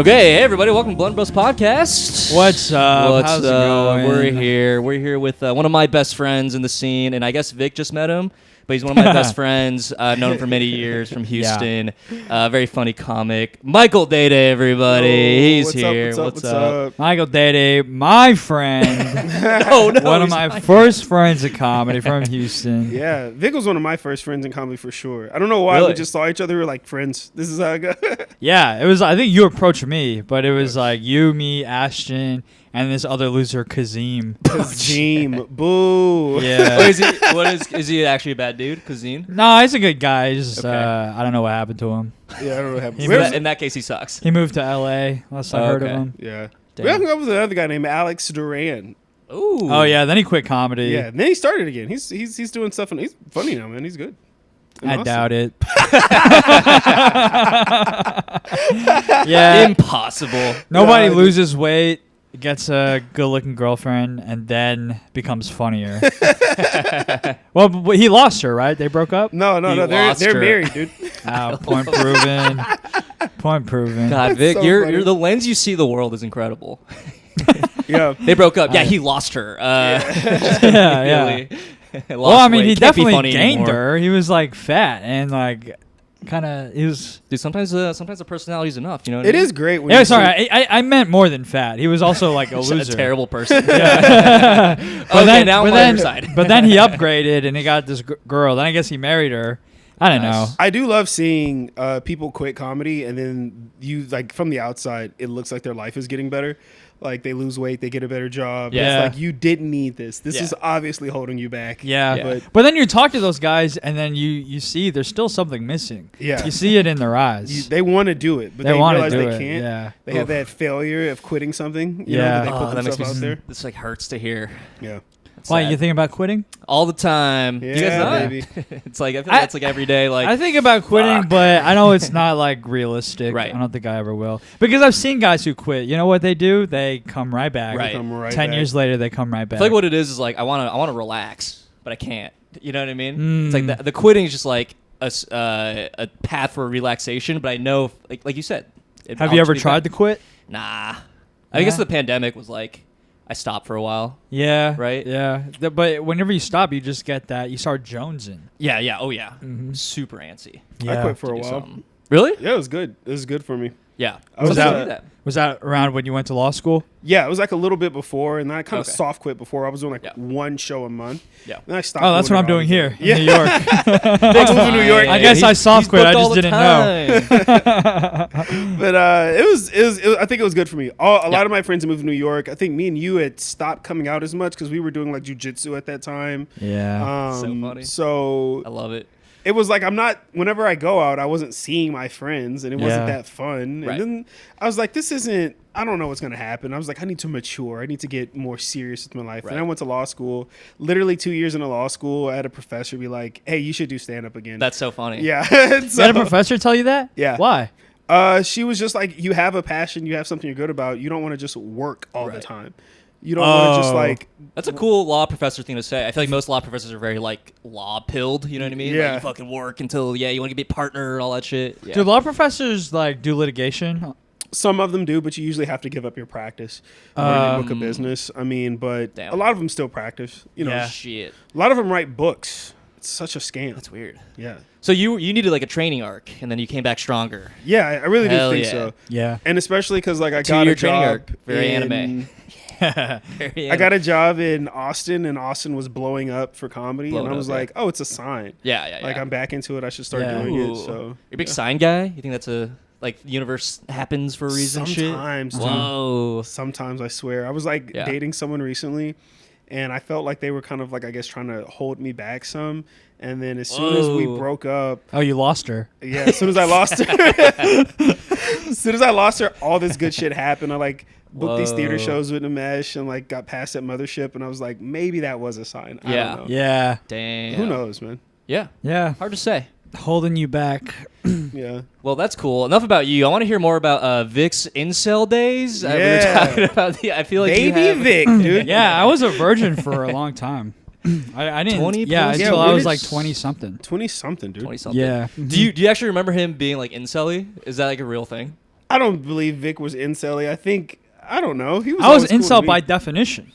Okay, hey everybody, welcome to Blunder Bros Podcast. What's up? How's it going? We're here with one of my best friends in the scene, and I guess Vic just met him, but he's one of my best friends. I've known him for many years from Houston. Very funny comic. Michael Dédé, everybody. He's here. What's up? Michael Dédé, my friend. One of my first friends in comedy from Houston. Yeah, Vic was one of my first friends in comedy for sure. I don't know why Really? we just saw each other. We were like friends. This is how it goes. Yeah, it was. I think you approached me, but it was like you, me, Ashton, and this other loser, Kazim. Kazim, boo. Yeah. Is he actually a bad dude, Kazim? No, he's a good guy. He's just, Okay. I don't know what happened to him. Yeah, I don't know what happened. In that case, he sucks. He moved to L.A. Last I heard of Okay. him. Yeah. Damn. We hung up with another guy named Alex Duran. Ooh. Oh yeah, then he quit comedy. Yeah, and then he started again. He's doing stuff, and he's funny now, man. He's good. And I awesome. doubt it. Yeah. Impossible. Nobody Yeah, loses weight, gets a good-looking girlfriend, and then becomes funnier. Well, but he lost her, right? They broke up? No. He They're lost her. married, dude. Oh, point proven. Point proven. God, That's Vic, so you're funny. the lens you see the world is incredible. Yeah. They broke up. Yeah, he lost her. Yeah. Really. Well, I mean, he Can't be definitely funny gained anymore. her. He was like fat and like kind of. He was. Dude, sometimes the personality's enough. You know what It I mean? is great. When Yeah, you sorry. I meant more than fat. He was also like a Just loser. a terrible person. Yeah. Okay, now I'm on your side. But then he upgraded and he got this girl. Then I guess he married her. I don't know. Nice. I do love seeing people quit comedy, and then you like from the outside, it looks like their life is getting better. Like they lose weight, they get a better job. Yeah. It's like you didn't need this. This Yeah. is obviously holding you back. Yeah. Yeah. But then you talk to those guys and then you see there's still something missing. Yeah. You see it in their eyes. They want to do it, but They they wanna realize do they it, can't. yeah. They have that failure of quitting something. You Yeah. know, that they Oh, put that makes themselves me out there. This like hurts to hear. Yeah. It's Why, sad. you think about quitting? all the time? You guys Yeah, not? baby. It's like I feel like it's like every day. Like I think about quitting, fuck. but I know it's not like realistic. Right. I don't think I ever will. Because I've seen guys who quit. You know what they do? They come right back. Right. Come right 10 back. years later, they come right I back. feel like what it is like I want to relax, but I can't. You know what I mean? Mm. It's like the quitting is just like a path for relaxation. But I know, like you said, Have you ever tried to quit? Nah. I guess Nah? the pandemic was like I stopped for a while. Yeah. Right? Yeah. But whenever you stop, you just get that. You start jonesing. Yeah. Yeah. Oh yeah. Mhm. Super antsy. Yeah. I quit for to a do while. something. Really? Yeah, it was good. It was good for me. Yeah. I was Sometimes out- I do that. Was that around when you went to law school? Yeah, it was like a little bit before, and then I kind of Okay. soft quit before. I was doing like Yeah. one show a month. Yeah. Then I stopped. Oh, that's what I'm doing it all. here Yeah. in New York. I moved to New York. I guess I soft He's quit. I booked all just the didn't know. time. But it was I think it was good for me. A Yeah. lot of my friends moved to New York. I think me and you had stopped coming out as much because we were doing like jujitsu at that time. Yeah. So funny. So I love it. it was like whenever I go out, I wasn't seeing my friends, and it wasn't Yeah. that fun. Right. And then I was like, this isn't. I don't know what's gonna happen. I was like, I need to mature. I need to get more serious with my life. Right. And I went to law school. Literally 2 years into law school, I had a professor be like, "Hey, you should do stand up again." That's so funny. yeah. You So- had a professor tell you that? Yeah. Why? She was just like, you have a passion, you have something you're good about. You don't want to just work all the Right. time. You don't want to just Oh. like, That's a cool law professor thing to say. I feel like most law professors are very like law pilled. You know what I mean? Yeah. Like, you fucking work until you want to be a partner, all that shit. Yeah. Do law professors like do litigation? some of them do, but you usually have to give up your practice or your book of business. I mean, but Damn. a lot of them still practice. You know, Yeah. Shit. a lot of them write books. It's such a scam. That's weird. Yeah. So you needed like a training arc, and then you came back stronger. Yeah, I really do Hell think yeah. so. Yeah. And especially because like I got 2-year a training job arc. Very in- anime. I got a job in Austin, and Austin was blowing up for comedy, Blowing and I was up, yeah. like, oh, it's a sign. Yeah. Like I'm back into it. I should start Yeah. doing Ooh. it. So You're a big sign guy. You think that's a like the universe happens for a reason? Sometimes, Shit. dude. Whoa. Sometimes I swear. I was like Yeah. dating someone recently, and I felt like they were kind of like, I guess, trying to hold me back some. And then as soon as we Whoa. broke up, Oh, you lost her. yeah, as soon as I lost her, as soon as I lost her, all this good shit happened. I like booked these theater Whoa. shows with Nimesh and like got past that Mothership, and I was like, maybe that was a sign. I Yeah. don't know. Yeah. Damn. Who knows, man? Yeah. Yeah. Hard to say. Holding you back. Yeah. Well, that's cool. Enough about you. I want to hear more about Vic's incel days. We were Yeah. talking about I feel like you Baby have, Vic, dude. Yeah, I was a virgin for a long time. I didn't. 20 yeah, plus? until Yeah, I when was did- like 20 something. 20 something, dude. 20 something. Yeah. Do you actually remember him being like incel-y? Is that like a real thing? I don't believe Vic was incel-y. I don't know. He was. I was always cool to incel me. by definition.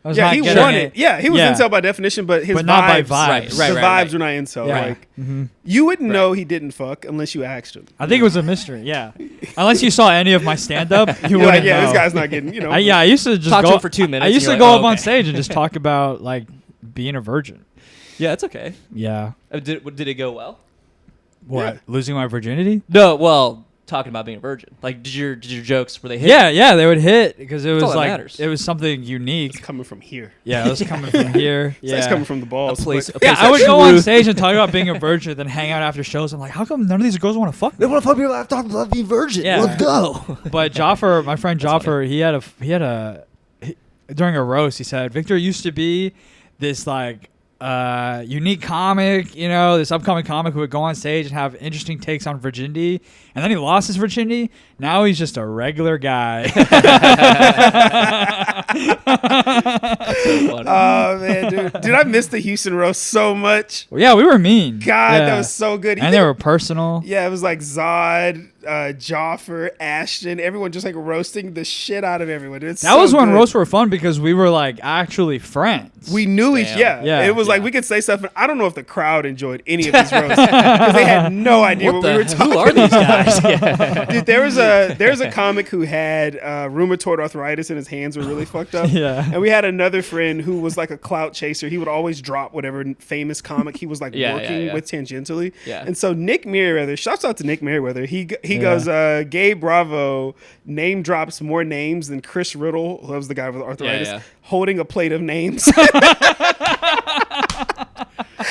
I was Yeah, not he getting wanted. it. Yeah, he was Yeah. incel by definition, but his But not by vibes, vibes. Right, the right. vibes were not incel. Yeah. Like Mhm. you wouldn't know he didn't fuck unless you asked him. I think it was a mystery. Yeah, unless you saw any of my stand-up, you You're wouldn't like, yeah, know. this guy's not getting. You know. I used to just Talk to go him for 2 minutes. I used to and go you're up like, on okay. stage and just talk about like being a virgin. Yeah, it's okay. Yeah. Did it go well? What? Yeah. Losing my virginity? No, well, talking about being a virgin. Like, did your jokes, were they hit? Yeah, they would hit because it That's all was that like matters. it was something It's unique. coming from here. Yeah, it was coming from here. It's Yeah. coming from the balls. place- but- a place Yeah, I would of go on truth. stage and talk about being a virgin, then hang out after shows. I'm like, how come none of these girls want to fuck me? want to fuck me about talking about being virgin. Yeah. Let's go. But Joffer, my friend That's Joffer, during a roast, he said Victor used to be this like unique comic, you know, this upcoming comic who would go on stage and have interesting takes on virginity, and then he lost his virginity. Now he's just a regular guy. So funny. Oh man, dude, I missed the Houston roast so much. Well, yeah, we were mean. God, Yeah. that was so good. And they were personal. Yeah, it was like Zod, Joffer, Ashton, everyone just like roasting the shit out of everyone. It's That so was when good. roasts were fun because we were like actually friends. We knew each, Damn. yeah. Yeah. It was like Yeah. we could say stuff. I don't know if the crowd enjoyed any of these roasts because they had no idea what, we were talking Who are these about. guys? Yeah. Dude, there's a comic who had rheumatoid arthritis and his hands were really fucked up. Yeah. And we had another friend who was like a clout chaser. He would always drop whatever famous comic he was like Yeah, working yeah. with tangentially. Yeah. And so Nick Merriweather, shouts out to Nick Merriweather. He goes, Gabe Bravo name drops more names than Chris Riddle, who was the guy with arthritis, yeah. holding a plate of names.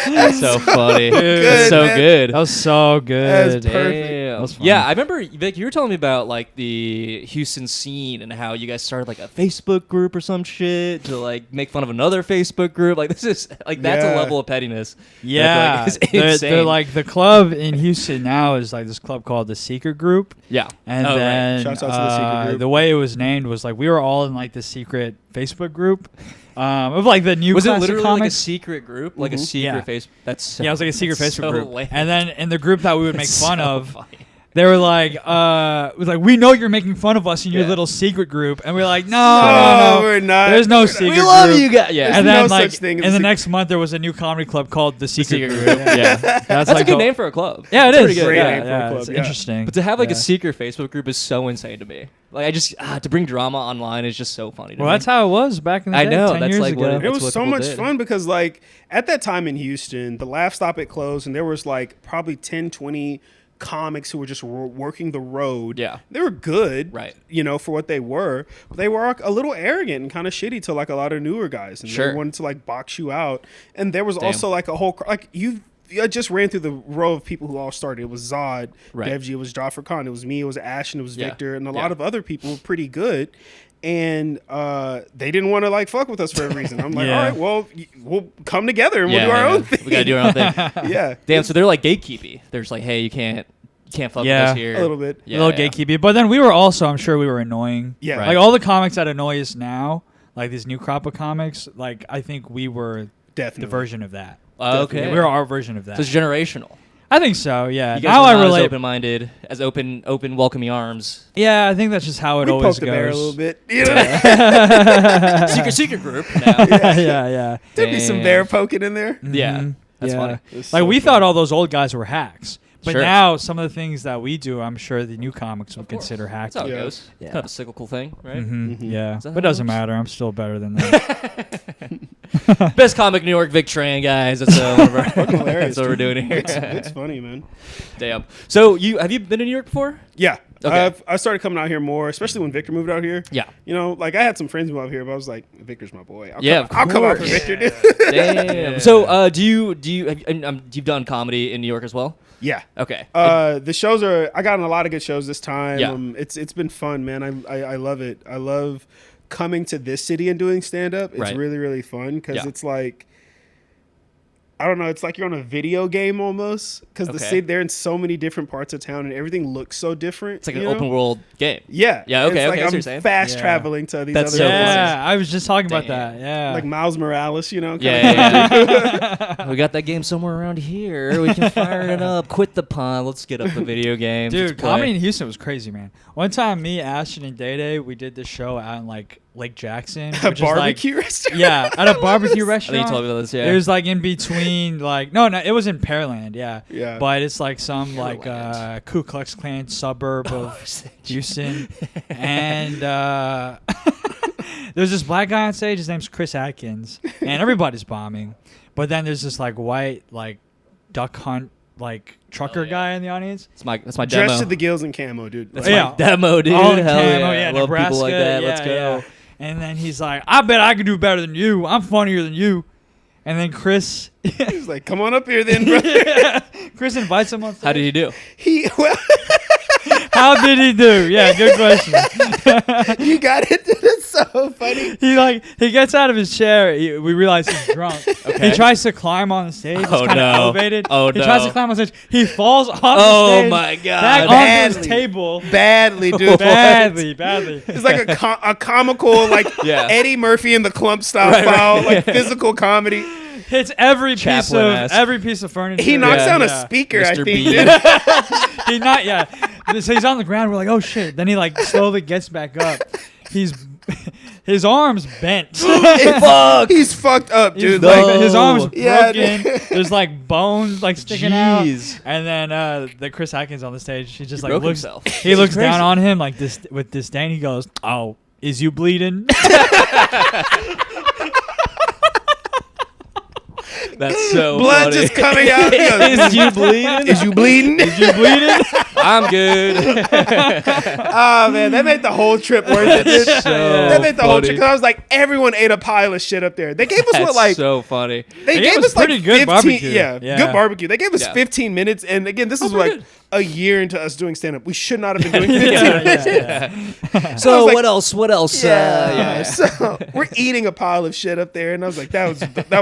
That's so funny. good, That's so man. good. That was so good. That's perfect. Damn. That was funny. Yeah, I remember, Vic, you were telling me about like the Houston scene and how you guys started like a Facebook group or some shit to like make fun of another Facebook group. Like this is like that's Yeah. a level of pettiness. Yeah, that I feel like is they're insane. like the club in Houston now is like this club called the Secret Group, yeah. and Oh, right. then Shouts out to the Secret Group. the way it was named was like we were all in like the secret Facebook group of like the new Was it classic literally like a comics. secret group, like a Mhm. secret Yeah. face? That's so, Yeah, it was like a secret that's Facebook so group, lame. and then in the group that we would make It's fun so of, funny. they were like, it was like, we know you're making fun of us in your Yeah. little secret group, and we're like, no, No, no, we're not. There's no We're not. secret We love group. you guys. Yeah, There's And then no like such thing as in a the secret- next month there was a new comedy club called the Secret, secret Group. group. Yeah. That's a like good name for a club. Yeah, it It's is. pretty good. Great Yeah, name for a yeah, club, it's yeah. interesting. But to have like Yeah. a secret Facebook group is so insane to me. Like I just to bring drama online is just so funny. To Well, me. that's how it was back in the I day. know, 10 that's years like ago. what It That's was what so people much did. fun because like at that time in Houston, the Laugh Stop had closed and there was like probably 10, 20 comics who were just working the road. Yeah. They were good, Right. you know, for what they were, but they were a little arrogant and kind of shitty to like a lot of newer guys. And Sure. they wanted to like box you out. And there was Damn. also like a whole, like I just ran through the row of people who all started. It was Zod, Right. Dev G, it was Jaffer Khan, it was me, it was Ashton, it was Yeah. Victor, and a Yeah. lot of other people were pretty good. And they didn't want to like fuck with us for a reason. I'm like, Yeah. all right, well, we'll come together and Yeah, we'll do our yeah. own thing. We gotta do our own thing. Yeah, Damn. So they're like gatekeepy. There's like, hey, you can't fuck Yeah. with us here. a little bit. Yeah, a little yeah. gatekeeping. But then we were also, I'm sure we were annoying. Yeah, Right. Like all the comics that annoy us now, like these new crop of comics, like I think we were definitely. the version of that. Okay. We were our version of that. So it's generational. I think so, yeah. You guys Now are I not relate. as open-minded, as open, welcoming arms. Yeah, I think that's just how it We always poked the goes. bear a little bit. You know? secret group. Now. yeah. There'd be some Damn. bear poking in there. Yeah. Mhm. That's Yeah. funny. It was Like so we funny. thought all those old guys were hacks. But Sure. now some of the things that we do, I'm sure the new comics would Of course. consider hacks. That's how it Yeah. goes. Yeah. Kind of a cyclical thing, right? Mhm. Mhm. Yeah, Is that but how it doesn't it works? matter. I'm still better than that. Best comic in New York, Vic Tran, guys. That's one of our, Fucking hilarious. that's what we're dude. doing here. It's funny, man. Damn. So have you been to New York before? Yeah. Okay. I started coming out here more, especially when Victor moved out here. Yeah. You know, like I had some friends move out here, but I was like, Victor's my boy. Yeah, I'll come out for course. Victor, dude. Damn. So do you you've done comedy in New York as well? Yeah. Okay. The shows are. I got in a lot of good shows this time. Yeah. It's been fun, man. I love it. I love coming to this city and doing stand up. It's Right. really really fun because Yeah. it's like I don't know. It's like you're on a video game almost because Okay. they're in so many different parts of town and everything looks so different. It's like an you know? open world game. Yeah. Yeah, okay, It's okay, I see what you're I'm saying. fast Yeah. traveling to these That's other so places. Yeah, I was just talking about Damn. that. Yeah. Like Miles Morales, you know? Yeah. We got that game somewhere around here. We can fire it up. Quit the pun. Let's get up the video games. Dude, Let's play. comedy in Houston was crazy, man. One time, me, Ashton, and Dédé, we did this show out in like Lake Jackson. A which is, like- barbecue restaurant. Yeah, at a barbecue I restaurant. think you told me about this. Yeah. It was like in between, like no, it was in Pearland, yeah. Yeah. But it's like some like Pearland. Ku Klux Klan suburb of Houston, and there's this black guy on stage. His name's Chris Atkins, and everybody's bombing. But then there's this like white like duck hunt like trucker guy in the audience. That's my demo. Dressed to the gills in camo, dude. That's Yeah. my demo, dude. All in Hell camo, yeah. yeah, I love Nebraska, people like that. yeah, Let's go. yeah. And then he's like, "I bet I can do better than you. I'm funnier than you." And then Chris, He's like, come on up here then, brother. Chris invites him on stage. How did he do? Well, How did he do? Yeah, good question. you got it. Dude. It's so funny. He gets out of his chair. We realize he's drunk. Okay. He tries to climb on the stage. It's Oh, kind no. of elevated. Oh, he tries no. to climb on stage. He falls off the Oh stage. my god. Back onto his Badly. table. Badly, dude. Badly. It's like a comical, like Yeah. Eddie Murphy in the Clump style Right, right. foul, like physical comedy. Hits every piece of Chaplin-esque. furniture. He knocks Yeah. down a Yeah. speaker, I Mr. think, B. dude. He not yeah. So he's on the ground. We're like, oh shit. Then he like slowly gets back up. His arms bent. Fuck. He's fucked up, He's dude. like, Like, his arms Yeah, broken. dude. There's like bones like sticking Jeez. out. And then the Chris Atkins on the stage, he just He like broke looks. himself. He looks Crazy. down on him like this with disdain. He goes, "Oh, is you bleeding?" That's so blood funny. just coming out. He goes, Is you bleeding? Is you bleeding? you bleeding? I'm good. Oh man, that made the whole trip worth it. Dude. So That made the whole funny. trip. Cause I was like, everyone ate a pile of shit up there. They gave us That's what, like, so funny. they gave gave us us like pretty good 15, barbecue. Yeah, Yeah. good barbecue. They gave us Yeah. 15 minutes, and again, this is pretty like good. a year into us doing stand up. We should not have been doing 15 minutes. yeah. So I was like- what else? What else? Yeah. So we're eating a pile of shit up there, and I was like, that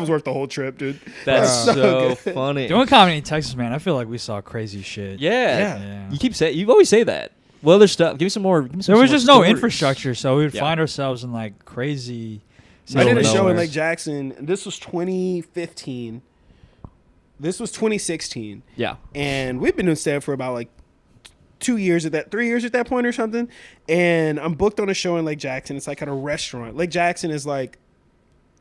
was worth the whole trip, dude. That's That was so good. funny. Doing comedy in Texas, man, I feel like we saw crazy shit. Yeah. Yeah. You keep saying. You always say that. What other stuff? Give me some more. Give me some There was more just no stories. infrastructure, so we would Yeah. find ourselves in like crazy. I did a show in nowhere. Lake Jackson, and this was 2015. This was 2016. Yeah. And we've been doing stand for about like 3 years at that point or something. And I'm booked on a show in Lake Jackson. It's like at a restaurant. Lake Jackson is like,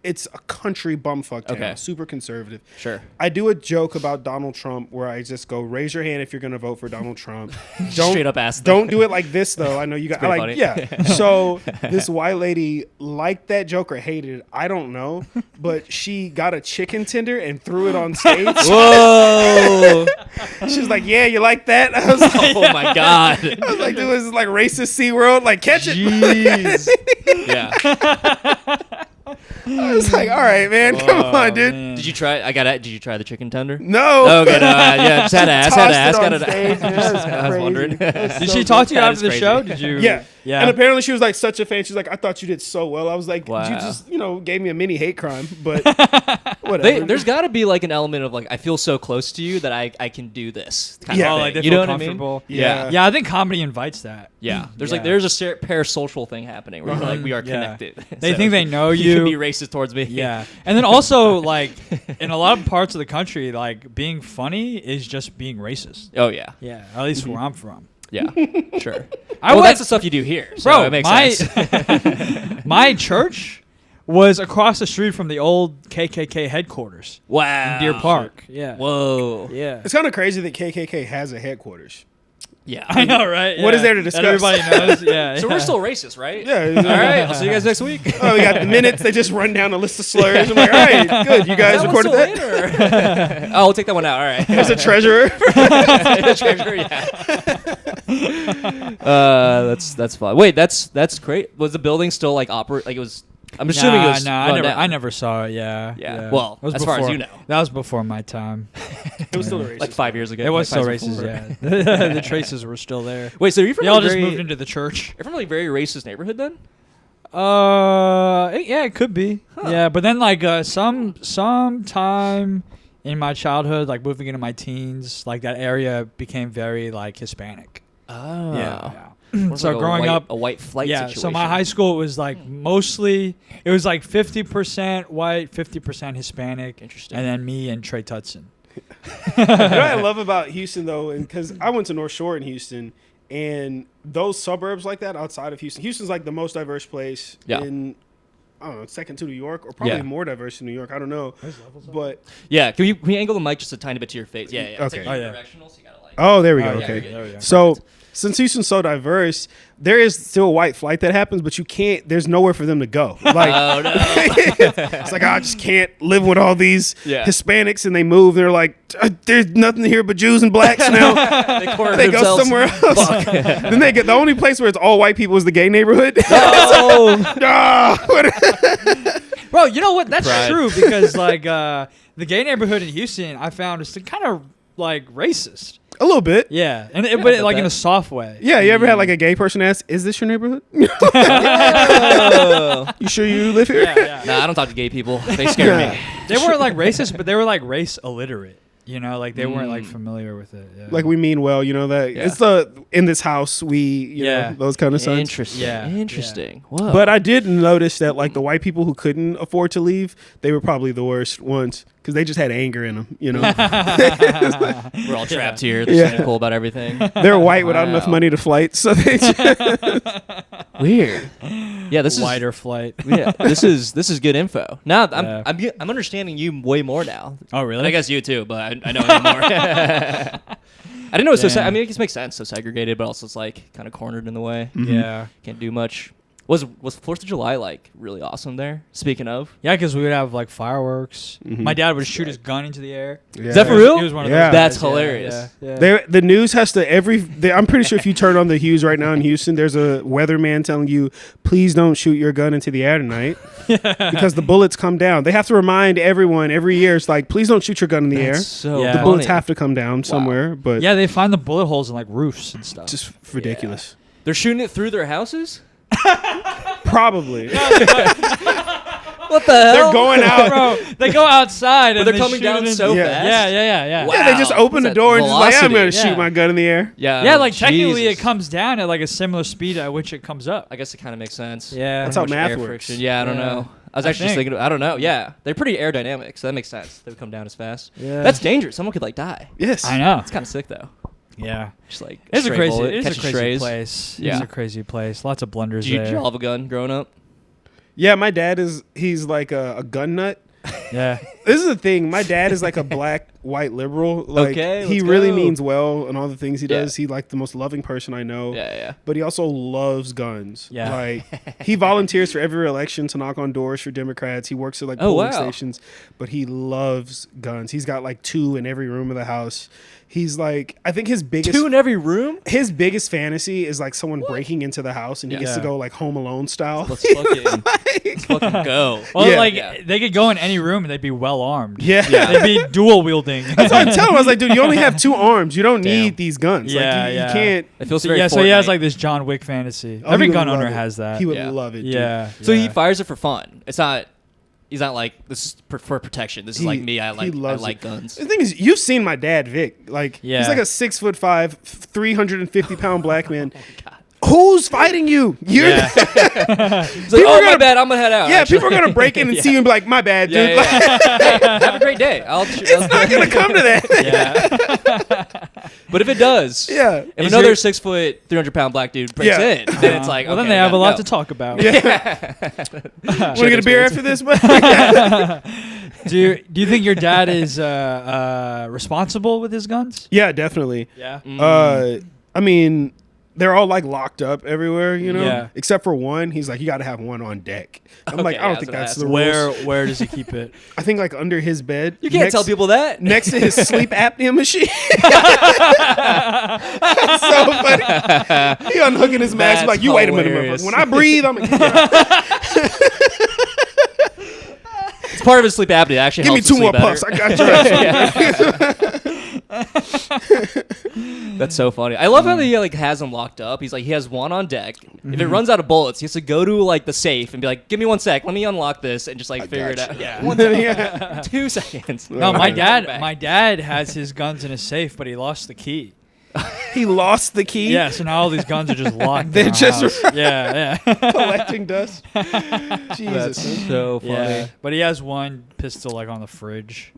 it's a country bumfuck town, Okay. super conservative. Sure. I do a joke about Donald Trump where I just go, raise your hand if you're going to vote for Donald Trump. Straight up ask them. Don't do it like this though. I know you got. I pretty like funny. yeah. So this white lady liked that joke or hated it. I don't know, but she got a chicken tender and threw it on stage. Whoa. She was like, "Yeah, you like that?" I was like, Oh my god. I was like, "Dude, this is like racist SeaWorld. Like, catch it." Jeez. Yeah. I was like, "All right, man, come on, dude." man. Did you try? Did you try the chicken tender? No. Okay. No, yeah. Just had to ask. Had to ask. Tossed it Got on to stage, man. That was I was crazy. wondering. That was Did so she talk to you That after is the crazy. show? Did you? Yeah. Yeah. And apparently she was like such a fan. She's like, I thought you did so well. I was like, Wow. you just, gave me a mini hate crime, but whatever. There's got to be like an element of like I feel so close to you that I can do this. Kind Yeah. of Oh, thing. like they you feel know what I mean? comfortable. Yeah. Yeah, I think comedy invites that. Yeah. There's Yeah. like there's a parasocial thing happening where like we are Yeah. connected. They So think they know you can you. be racist towards me. Yeah. And then also, like, in a lot of parts of the country, like, being funny is just being racist. Oh yeah. Yeah. At least where I'm from. Yeah. Sure. I Well, went- that's the stuff you do here. So Bro, it makes my, sense. my church was across the street from the old KKK headquarters Wow. in Deer Park. Yeah. Whoa. Yeah. It's kind of crazy that KKK has a headquarters. Yeah. I know, right? What Yeah. is there to That discuss? everybody knows. Yeah. So yeah. we're still racist, right? Yeah. All right. I'll see you guys next week. Oh, we got the minutes. They just run down a list of slurs. I'm like, all right, good. You guys recorded that? that? Oh, we'll take that one out. All right. There's a treasurer. Treasure, yeah. That's fun. Wait, that's great. Was the building still like operate? Like it was. I'm assuming it was. run down. I never saw it. Yeah. Yeah. Well, It was as far as before- you know. that was before my time. It was still a racist. Like 5 years ago. It was like still 5 years racist. before. Yeah. The traces were still there. Wait, so you're from Y'all a just very, moved into the church. you're from like very racist neighborhood then? Yeah, it could be. Yeah, but then like sometime in my childhood, like moving into my teens, like that area became very like Hispanic. Oh. Yeah. So So growing up, a white flight yeah. situation. So my high school was like mostly, it was like 50% white, 50% Hispanic, Interesting. and then me and Trey Tutson. You know what I love about Houston though, and because I went to North Shore in Houston, and those suburbs like that outside of Houston, Houston's like the most diverse place in, I don't know, second to New York, or probably more diverse than New York. I don't know, but Yeah, can we angle the mic just a tiny bit to your face? Yeah, yeah. It's Okay. like Oh, yeah. unidirectional, so you gotta like. oh, there we go. Oh, yeah, Okay, there we go. so. Since Houston's so diverse, there is still a white flight that happens, but you can't. There's nowhere for them to go. Like, Oh no. it's like I just can't live with all these Hispanics, and they move. They're like, there's nothing here but Jews and blacks now. They go somewhere else. Then they get the only place where it's all white people is the gay neighborhood. Bro, you know what? That's Pride. true because like the gay neighborhood in Houston, I found is kind of like racist. A little bit. Yeah, and but like in that. a soft way. Yeah, you ever had like a gay person ask, "Is this your neighborhood? Oh. You sure you live here?" Yeah. Nah, I don't talk to gay people. They scare me. They weren't like racist, but they were like race illiterate. You know, like they weren't like familiar with it. Yeah. Like we mean well, you know that it's the in this house we, you know, those kind of signs. Interesting. Yeah. Interesting. Whoa. But I did notice that like the white people who couldn't afford to leave, they were probably the worst ones because they just had anger in them. You know, we're all trapped here. They're Yeah. cynical about everything. they're white without Wow. enough money to flight, so they just, Weird. Yeah, this wider flight. is. Yeah, this is good info. Now Yeah. I'm understanding you way more now. Oh, really? And I guess you too, but I know him more. I didn't know it was so. I mean, it just makes sense. So segregated, but also it's like kind of cornered in the way. Yeah. Can't do much. Was 4th of July like really awesome there? Speaking of, Yeah, because we would have like fireworks. My dad would shoot his gun into the air. is that for real? He was one of Yeah. those That's guys, yeah, hilarious. Yeah. the news has to I'm pretty sure if you turn on the Hughes right now in Houston, there's a weatherman telling you, please don't shoot your gun into the air tonight because the bullets come down. They have to remind everyone every year. It's like, please don't shoot your gun in the air. That's so Yeah. The The bullets funny. have to come down somewhere, but Yeah, they find the bullet holes in like roofs and stuff. just ridiculous. They're shooting it through their houses. Probably. What the hell? They're going out. Bro, they go outside But and they're they coming shoot down it in- so Yeah. fast. Yeah. Wow. Yeah, they just open What's the that door and just like, I'm going to velocity? shoot my gun in the air. Yeah. Yeah, like technically Jesus. it comes down at like a similar speed at which it comes up. I guess it kind of makes sense. Yeah. That's how Much math air works. friction. Yeah, I don't Yeah. know. I was I actually just think. thinking. I don't know. Yeah, they're pretty aerodynamic, so that makes sense. They would come down as fast. Yeah. That's dangerous. Someone could like die. Yes. I know. It's kind of sick though. Yeah. Just like It's a stray crazy, bullet, it's a catching crazy strays. place. Yeah. It's a crazy place. Lots of blunders Did you there. have a gun growing up? Yeah, my dad he's like a gun nut. Yeah. This is the thing. My dad is like a black, white liberal. Like Okay, he let's really go. means well in all the things he Yeah. does. He like the most loving person I know. Yeah. But he also loves guns. Yeah. Like he volunteers for every election to knock on doors for Democrats. He works at like Oh, polling wow. stations, but he loves guns. He's got like 2 in every room of the house. He's like, I think his biggest 2 in every room. his biggest fantasy is like someone breaking into the house and he gets to Yeah. go like Home Alone style. Let's fucking go. Well, Yeah. like they could go in any room and they'd be well armed. Yeah. They'd be dual wielding. That's what I tell him. I was like, dude, you only have 2 arms. You don't Damn. need these guns. Yeah, like, you yeah. can't. It feels So, very. yeah, so he has Fortnite. like this John Wick fantasy. Oh, Every he would gun love owner it. has that. He would Yeah. love it. Dude. Yeah. So he yeah. fires it for fun. It's not. He's not like this is for protection. This is He- like me. I he like loves it. The thing is, you've seen my dad, Vic. Like, Yeah. he's like a 6'5", 350-pound black man. God. Who's fighting you? You're Yeah. He's like, People oh are my gonna- bad. I'm gonna head out. yeah, actually. people are gonna break in and see you and be like, "My bad, dude." Yeah, Like, yeah. Hey, have a great day. it's not gonna come to that. Yeah. But if it does, Yeah. if Is another your- 6 foot, 300-pound black dude breaks Yeah. in, then it's like, well, okay, then they I have a gotta lot go. to talk about. Want to get a beer after this? But Do you think your dad is responsible with his guns? yeah, definitely. Yeah. I mean, they're all like locked up everywhere, you know, Yeah. except for one. He's like, you got to have one on deck. I'm like, Okay, I don't yeah, think that's that's what I the asked. rules. Where does he keep it? I think like under his bed. You can't next- tell people that. next to his sleep apnea machine. That's so funny. He unhooking his mask That's like, you wait a minute, hilarious. motherfucker. When I breathe, I'm It's part of his sleep apnea. It actually give me helps him 2 more sleep puffs. better. I got you. That's so funny. I love how he like has him locked up. He's like he has one on deck. If it runs out of bullets, he has to go to like the safe and be like, "Give me 1 sec, let me unlock this," and just like figure it out. Yeah, 2 seconds. No, my dad has his guns in his safe, but he lost the key. He lost the key. Yeah, so now all these guns are just locked. They're in our just house. Yeah. collecting dust. Jesus, That's so funny. Yeah, but he has one pistol like on the fridge.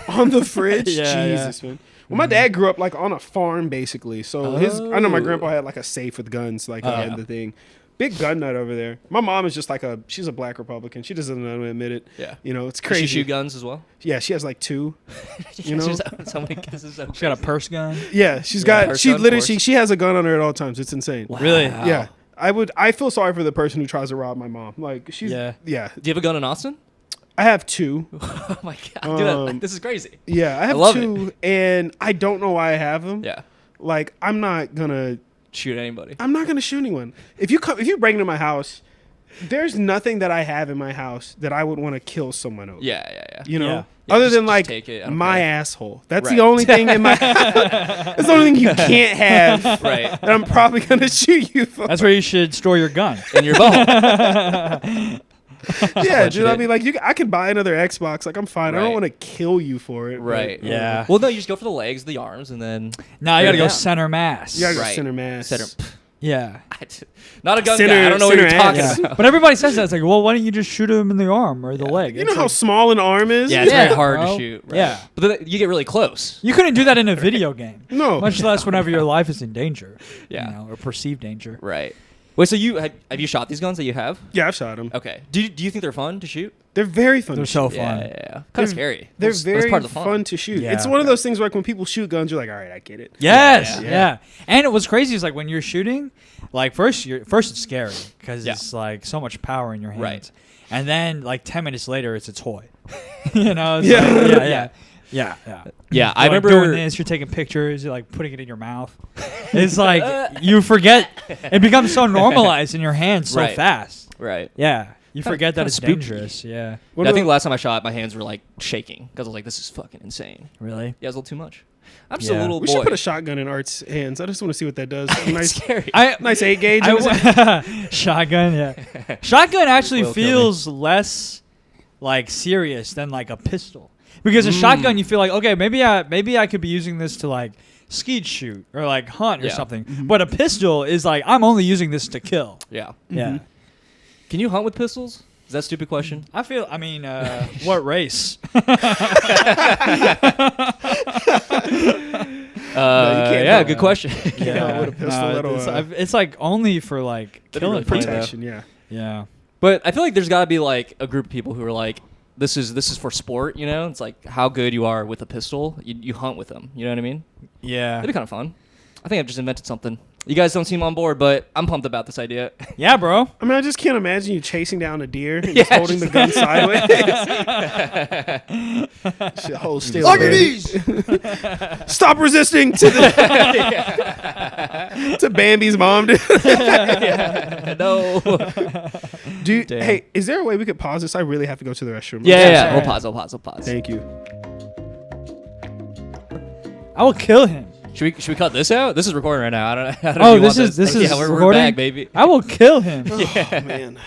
on the fridge. Yeah, Jesus, man. Well, my dad grew up like on a farm, basically. So I know my grandpa had like a safe with guns, like and the thing. Big gun nut over there. My mom is just like she's a black Republican. She doesn't want to admit it. Yeah. You know, it's crazy. Does she shoot guns as well? Yeah, she has like 2. You know? So many kisses. So She got a purse gun. Yeah, she's Yeah, got. her She son, literally. of course. She has a gun on her at all times. It's insane. Wow. Really? Yeah. I feel sorry for the person who tries to rob my mom. Like she's. Yeah. Yeah. Do you have a gun in Austin? I have 2. Oh my god, dude, this is crazy. Yeah, I have love 2, and I don't know why I have them. Yeah, Like I'm not gonna shoot anybody. shoot anyone. If you break into my house, there's nothing that I have in my house that I would want to kill someone over. Yeah. You know, Yeah. Yeah, other just- than just like take it. I don't my care. asshole. That's Right. the only thing in my. That's the only thing you can't have. Right. That I'm probably gonna shoot you for. That's where you should store your gun. In your bone. Yeah, dude. I mean, like I can buy another Xbox. Like I'm fine. I Right. don't want to kill you for it. but- Right. Yeah. Well, no, you just go for the legs, the arms, and then Now you gotta go down. center mass. You gotta go Right. center mass. Center. Yeah. Not a gun Center- guy. I don't know what you're center talking ass. about. But everybody says that. It's like, well, why don't you just shoot him in the arm or the leg? You It's know how like, small an arm is? Yeah, it's Yeah, very hard bro. to shoot. Right? Yeah. But then you get really close. you couldn't do that in a video game. No. Much less whenever your life is in danger. Yeah. You know, or perceived danger. Right. Wait, so you have you shot these guns that you have? Yeah, I've shot them. Okay. Do you think they're fun to shoot? They're very fun. They're to so shoot. fun. Yeah. Kind of scary. They're That's very part of the fun to shoot. Yeah. It's one of those things where like when people shoot guns, you're like, all right, I get it. Yes. Yeah. Yeah. And what's crazy is like when you're shooting, like first it's scary because Yeah. it's like so much power in your hands. Right. And then like 10 minutes later, it's a toy. You know? It's Yeah. like- Yeah. yeah. Yeah, You're, I like, remember doing this. You're taking pictures. You're like putting it in your mouth. It's like you forget. It becomes so normalized in your hands so Right. fast. Right. Yeah, you forget that kinda it's spooky. dangerous. Yeah, I think last time I shot, my hands were like shaking because I was like, "This is fucking insane." really. Yeah, it was a little too much. I'm just a Yeah. little We boy. should put a shotgun in Art's hands. I just want to see what that does. It's Nice, scary. nice 8 gauge. Shotgun. Yeah, shotgun actually Will kill me. feels less like serious than like a pistol because a shotgun you feel like okay maybe I could be using this to like skeet shoot or like hunt or Yeah. something, but a pistol is like I'm only using this to kill. Yeah. Yeah. Can you hunt with pistols? Is that a stupid question? I mean, what race? can't Yeah, hunt. good question. Yeah, with a pistol, that'll, it's like only for like That'd be killing really funny, people. though. protection. Yeah. Yeah. But I feel like there's got to be like a group of people who are like, this is for sport, you know? It's like how good you are with a pistol. You hunt with them. You know what I mean? Yeah. That'd be kind of fun. I think I've just invented something. You guys don't seem on board, but I'm pumped about this idea. Yeah, bro. I mean, I just can't imagine you chasing down a deer and Yeah, just holding the gun sideways. Shit, hold still. On your baby. knees. Stop resisting to the to Bambi's mom. Dude. No. Damn. Hey, is there a way we could pause this? I really have to go to the restroom. Yeah. sorry. We'll pause. Thank you. I will kill him. Should we cut this out? This is recording right now. I don't know. Oh, if you this want is this Yeah, is we're recording. back, baby. I will kill him. Oh man,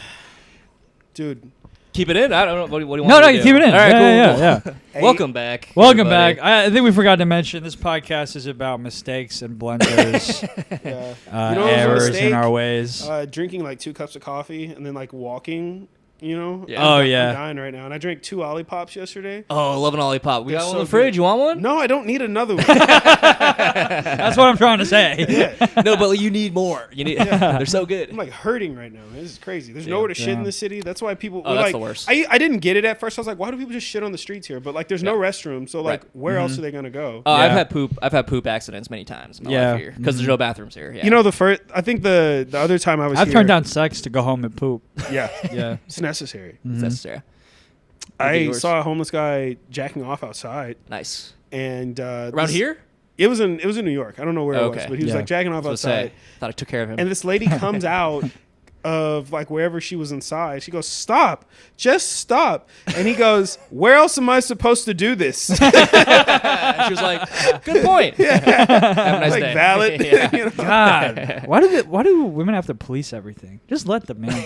dude. Keep it in. I don't know. What do you want? No, me no, to you do? keep it in. All right, Yeah, cool. yeah. Hey, Welcome back. Welcome everybody. back. I think we forgot to mention this podcast is about mistakes and blunders, Yeah. You know what was a errors in mistake? our ways. Drinking like 2 cups of coffee and then like walking. You know. Yeah. Oh, I'm yeah. dying right now, and I drank 2 Olippops yesterday. Oh, love an Olipop. We They're got one so in the fridge. good. You want one? No, I don't need another one. That's what I'm trying to say. No, but you need more. You need. They're so good. I'm like hurting right now. This is crazy. There's Yeah. nowhere to shit in Yeah. the city. That's why people. Oh, were that's like, the worst. I didn't get it at first. I was like, why do people just shit on the streets here? But like, there's no restroom. So like, Right. where else are they gonna go? Oh, Yeah. I've had poop accidents many times in my Yeah. life here because there's no bathrooms here. Yeah. You know, I think the other time I was I've here, turned down sex to go home and poop. Yeah, Yeah. it's necessary. it's necessary. I yours. saw a homeless guy jacking off outside, Nice. and Around here? it was in New York. I don't know where it was, Okay. but he was Yeah. like jacking off I was gonna outside. say. Thought I took care of him. And this lady comes out of like wherever she was inside. She goes, "Stop, just stop." And he goes, "Where else am I supposed to do this?" She was like, "Good point." Have a nice Like day. valid. Yeah. You know? God, why do women have to police everything? Just let the man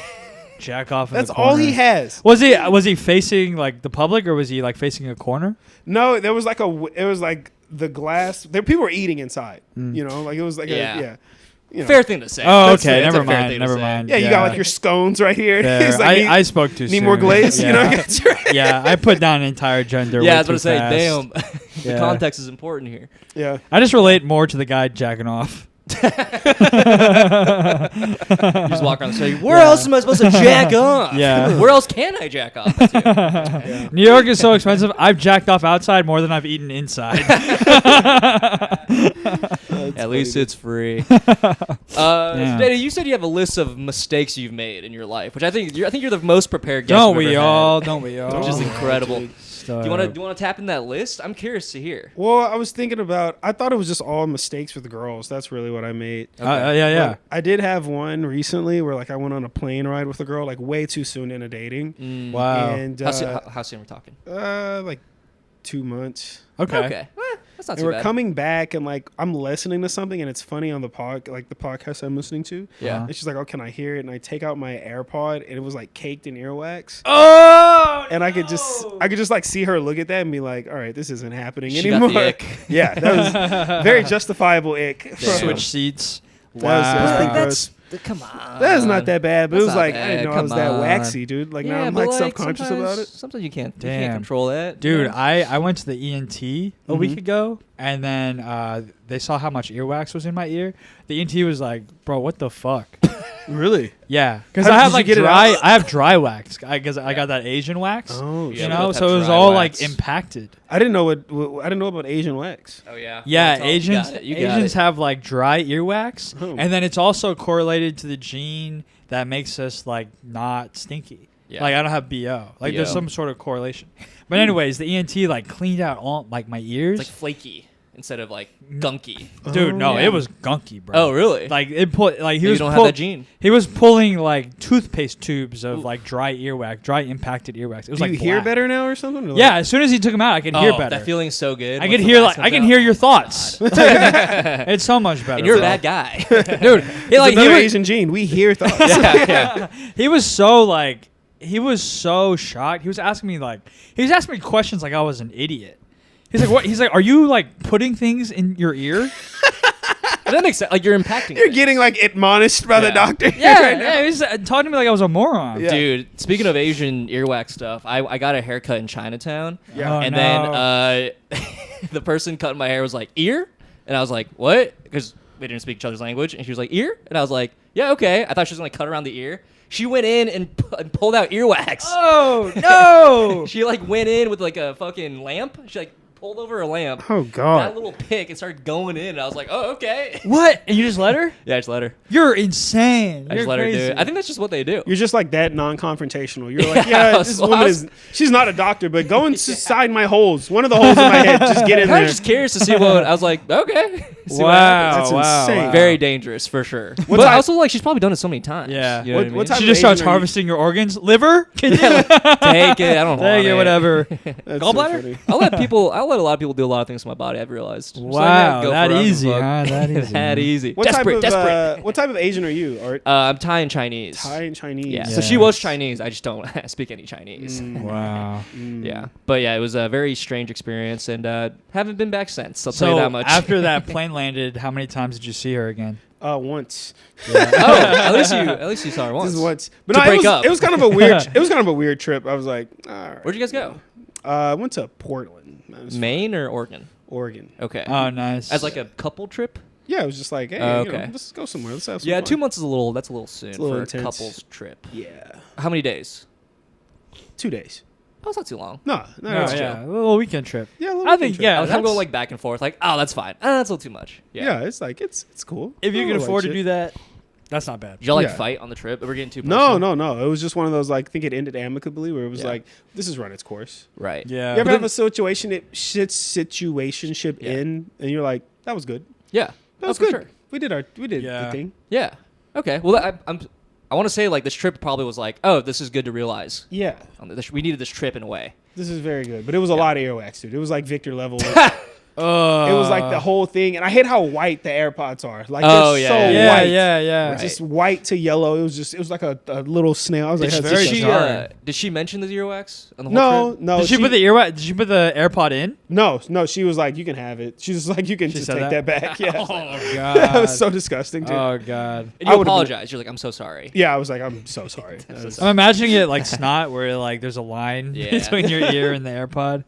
jack off. That's in the corner. all he has. Was he facing like the public, or was he like facing a corner? No, there was like it was like the glass. There people were eating inside. You know, like it was like Yeah. You know. Fair thing to say. Oh, That's okay. a Never fair mind. thing to Never say. mind. Yeah, you got like your scones right here. Fair. He's like, I spoke too soon. need more glaze. Yeah. You know, That's right. Yeah, I put down an entire gender. Yeah, way I was too going to say, fast. damn. The Yeah. context is important here. Yeah. I just relate more to the guy jacking off. You just walk around and say, where else am I supposed to jack off? Yeah. Where else can I jack off? Yeah. New York is so expensive. I've jacked off outside more than I've eaten inside. At least it's free. Yeah. Dédé, you said you have a list of mistakes you've made in your life, which I think you're the most prepared guest. Don't we've we ever all? had, Don't we all? which is incredible. dude. Do you want to tap in that list? I'm curious to hear. Well, I was thinking about. I thought it was just all mistakes with the girls. That's really what I made. Yeah. But I did have one recently where like I went on a plane ride with a girl like way too soon into dating. Wow. And How soon are we talking? like 2 months. Okay. That's not And too we're bad. coming back and like I'm listening to something and it's funny on the podcast I'm listening to. Yeah. And she's like, "Oh, can I hear it?" And I take out my AirPod and it was like caked in earwax. Oh. And I could just like see her look at that and be like, "All right, this isn't happening She anymore." got the ick. Yeah, that was very justifiable ick. Damn. Switch seats. That was pretty Wow. gross. Come on. That is not that bad, but it That's was not like I bad. didn't know I Come was that on. waxy, dude. Like now Yeah, I'm but, like self-conscious about it. Sometimes you can't Damn. control that. Dude, Yeah. I went to the ENT a week ago, and then they saw how much earwax was in my ear. The ENT was like, "Bro, what the fuck?" Really? Yeah, because How I did have you like get it dry. out? I have dry wax. I got that Asian wax. Oh, Yeah, you we know, both so have it was dry all wax. like impacted. I didn't know I didn't know about Asian wax. Oh yeah. Yeah, Well, Asians You got Asians it. have like dry earwax, Oh. and then it's also correlated to the gene that makes us like not stinky. Yeah. Like I don't have BO. Like there's BO. some sort of correlation. But anyways, the ENT like cleaned out all like my ears. It's like flaky instead of like gunky. Dude, no, yeah. it was gunky, bro. Oh really? Like it put like he Maybe was you don't have that gene. He was pulling like toothpaste tubes of like dry earwax, dry impacted earwax. It was Do like you hear black. better now or something? Or like- Yeah, as soon as he took them out, I could hear better. That feeling's so good. I Once can the hear wax like I comes can out. hear your Oh, thoughts. God. It's so much better. And you're a bro. bad guy. dude. He, It's like another he was, Asian gene. We hear thoughts. yeah. he was so like he was so shocked. He was asking me questions like I was an idiot. He's like, "What?" He's like, "Are you like putting things in your ear?" But that makes sense. Like you're impacting. You're things. getting like admonished by the Yeah. doctor. Yeah, right now. yeah. He's talking to me like I was a moron. Yeah. Dude, speaking of Asian earwax stuff, I got a haircut in Chinatown. Yeah. Oh, And no. then the person cutting my hair was like, ear? And I was like, what? Because we didn't speak each other's language. And she was like, ear? And I was like, yeah, okay. I thought she was going to cut around the ear. She went in and pulled out earwax. Oh no! She like went in with like a fucking lamp. She like pulled over a lamp. Oh Got a God. little pick and started going in. And I was like, oh, okay. What? And you just let her? Yeah, I just let her. You're insane. I You're just let her do crazy. it. I think that's just what they do. You're just like that non-confrontational. You're like, Yeah, yeah, I was- this well, woman I was- is. She's not a doctor, but go inside my holes. One of the holes in my head. Just get in I'm there. just curious to see what I was like. Okay, see what happens. That's insane. Very dangerous for sure. But type- also, like, she's probably done it so many times. Yeah. You know What- what, what I type She of just starts Asian are you? harvesting your organs. Liver? Can you mean? Take it. I don't want take it? Whatever. That's so Gallbladder? funny. I'll let a lot of people do a lot of things to my body. I've realized. Just like, Wow, go that for it, I don't easy, give a huh? fuck. That easy. That easy. What Desperate. what type of Asian are you? Art? I'm Thai and Chinese. Thai and Chinese. Yeah. Yeah. So she was Chinese. I just don't speak any Chinese. Wow. Yeah. But yeah, it was a very strange experience, and haven't been back since. I'll tell you So that much. after that plane landed, how many times did you see her again? Once. oh, at least you saw her once. This is once. But To no, break up. it was kind of a weird. It was kind of a weird trip. I was like, all right. Where'd you guys go? I went to Portland, That was Maine or Oregon? Oregon. Okay. Oh, nice. As like a couple trip? Yeah, it was just like, hey, Oh, you know, okay. let's go somewhere. Let's have some Yeah, fun. 2 months is a little soon a little for intense. a couple's trip. Yeah, How many days? 2 days. Oh, it's not too long. No, No, that's yeah, chill. a little weekend trip. Yeah, a little I weekend think, trip. yeah. I was kind of that's- going like back and forth, like, oh, that's fine. That's a little too much. Yeah, it's like it's cool. If you I can like afford to shit. do that, that's not bad. Did y'all like Yeah. fight on the trip? We're getting too No, personal? no. It was just one of those like I think it ended amicably where it was Yeah. like this has run its course. Right. Yeah. You ever But have a situationship Yeah. in and you're like that was good. Yeah. That was for good. Sure. We did Yeah. the thing. Yeah. Okay. Well, I'm I want to say like this trip probably was like, oh, this is good to realize. Yeah. We needed this trip in a way. This is very good. But it was a lot of earwax, dude. It was like Victor level. It It was like the whole thing. And I hate how white the AirPods are. Like, Oh, they're yeah, so yeah. white. Yeah. Right. Just white to yellow. It was like a little snail. I was like, Did, that's very she, jarring. did she mention the earwax on the whole trip? No. Did she put the Did she put the AirPod in? No. She was like, you can have it. She was like, you can She just said take that back. Yeah. Oh god. That was so disgusting, dude. Oh god. And I you would've been- apologize. You're like, I'm so sorry. Yeah, I was like, I'm so sorry. That was- I'm imagining it like snot, where like there's a line Yeah. between your ear and the AirPod.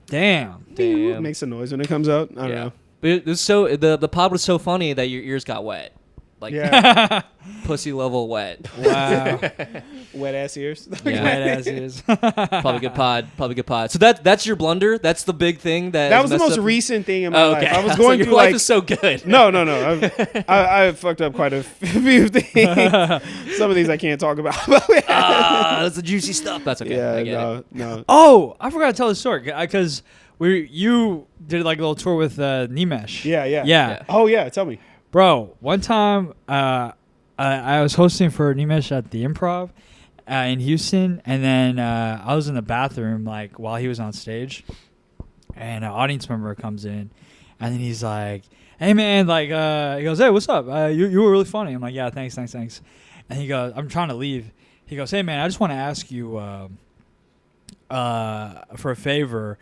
Damn. Damn. makes a noise when it comes out. I don't know. But it was so the pod was so funny that your ears got wet, like Yeah. pussy level wet. Wow. Wet ass ears. Yeah. Wet ass ears. Probably good pod. Probably good pod. So that's your blunder. That's the big thing that That has was the messed most up- recent thing in my Oh, life. okay. I was So going your through life like is so good. No. I fucked up quite a few things. Some of these I can't talk about. That's the juicy stuff. That's okay. I get it. no. Oh, I forgot to tell the story because you did like a little tour with Nimesh. Yeah. Oh yeah, tell me. Bro, one time I was hosting for Nimesh at the Improv in Houston, and then I was in the bathroom like while he was on stage, and an audience member comes in, and then he's like, "Hey man," like he goes, "Hey, what's up? You were really funny." I'm like, "Yeah, thanks." And he goes, "I'm trying to leave." He goes, "Hey man, I just want to ask you for a favor.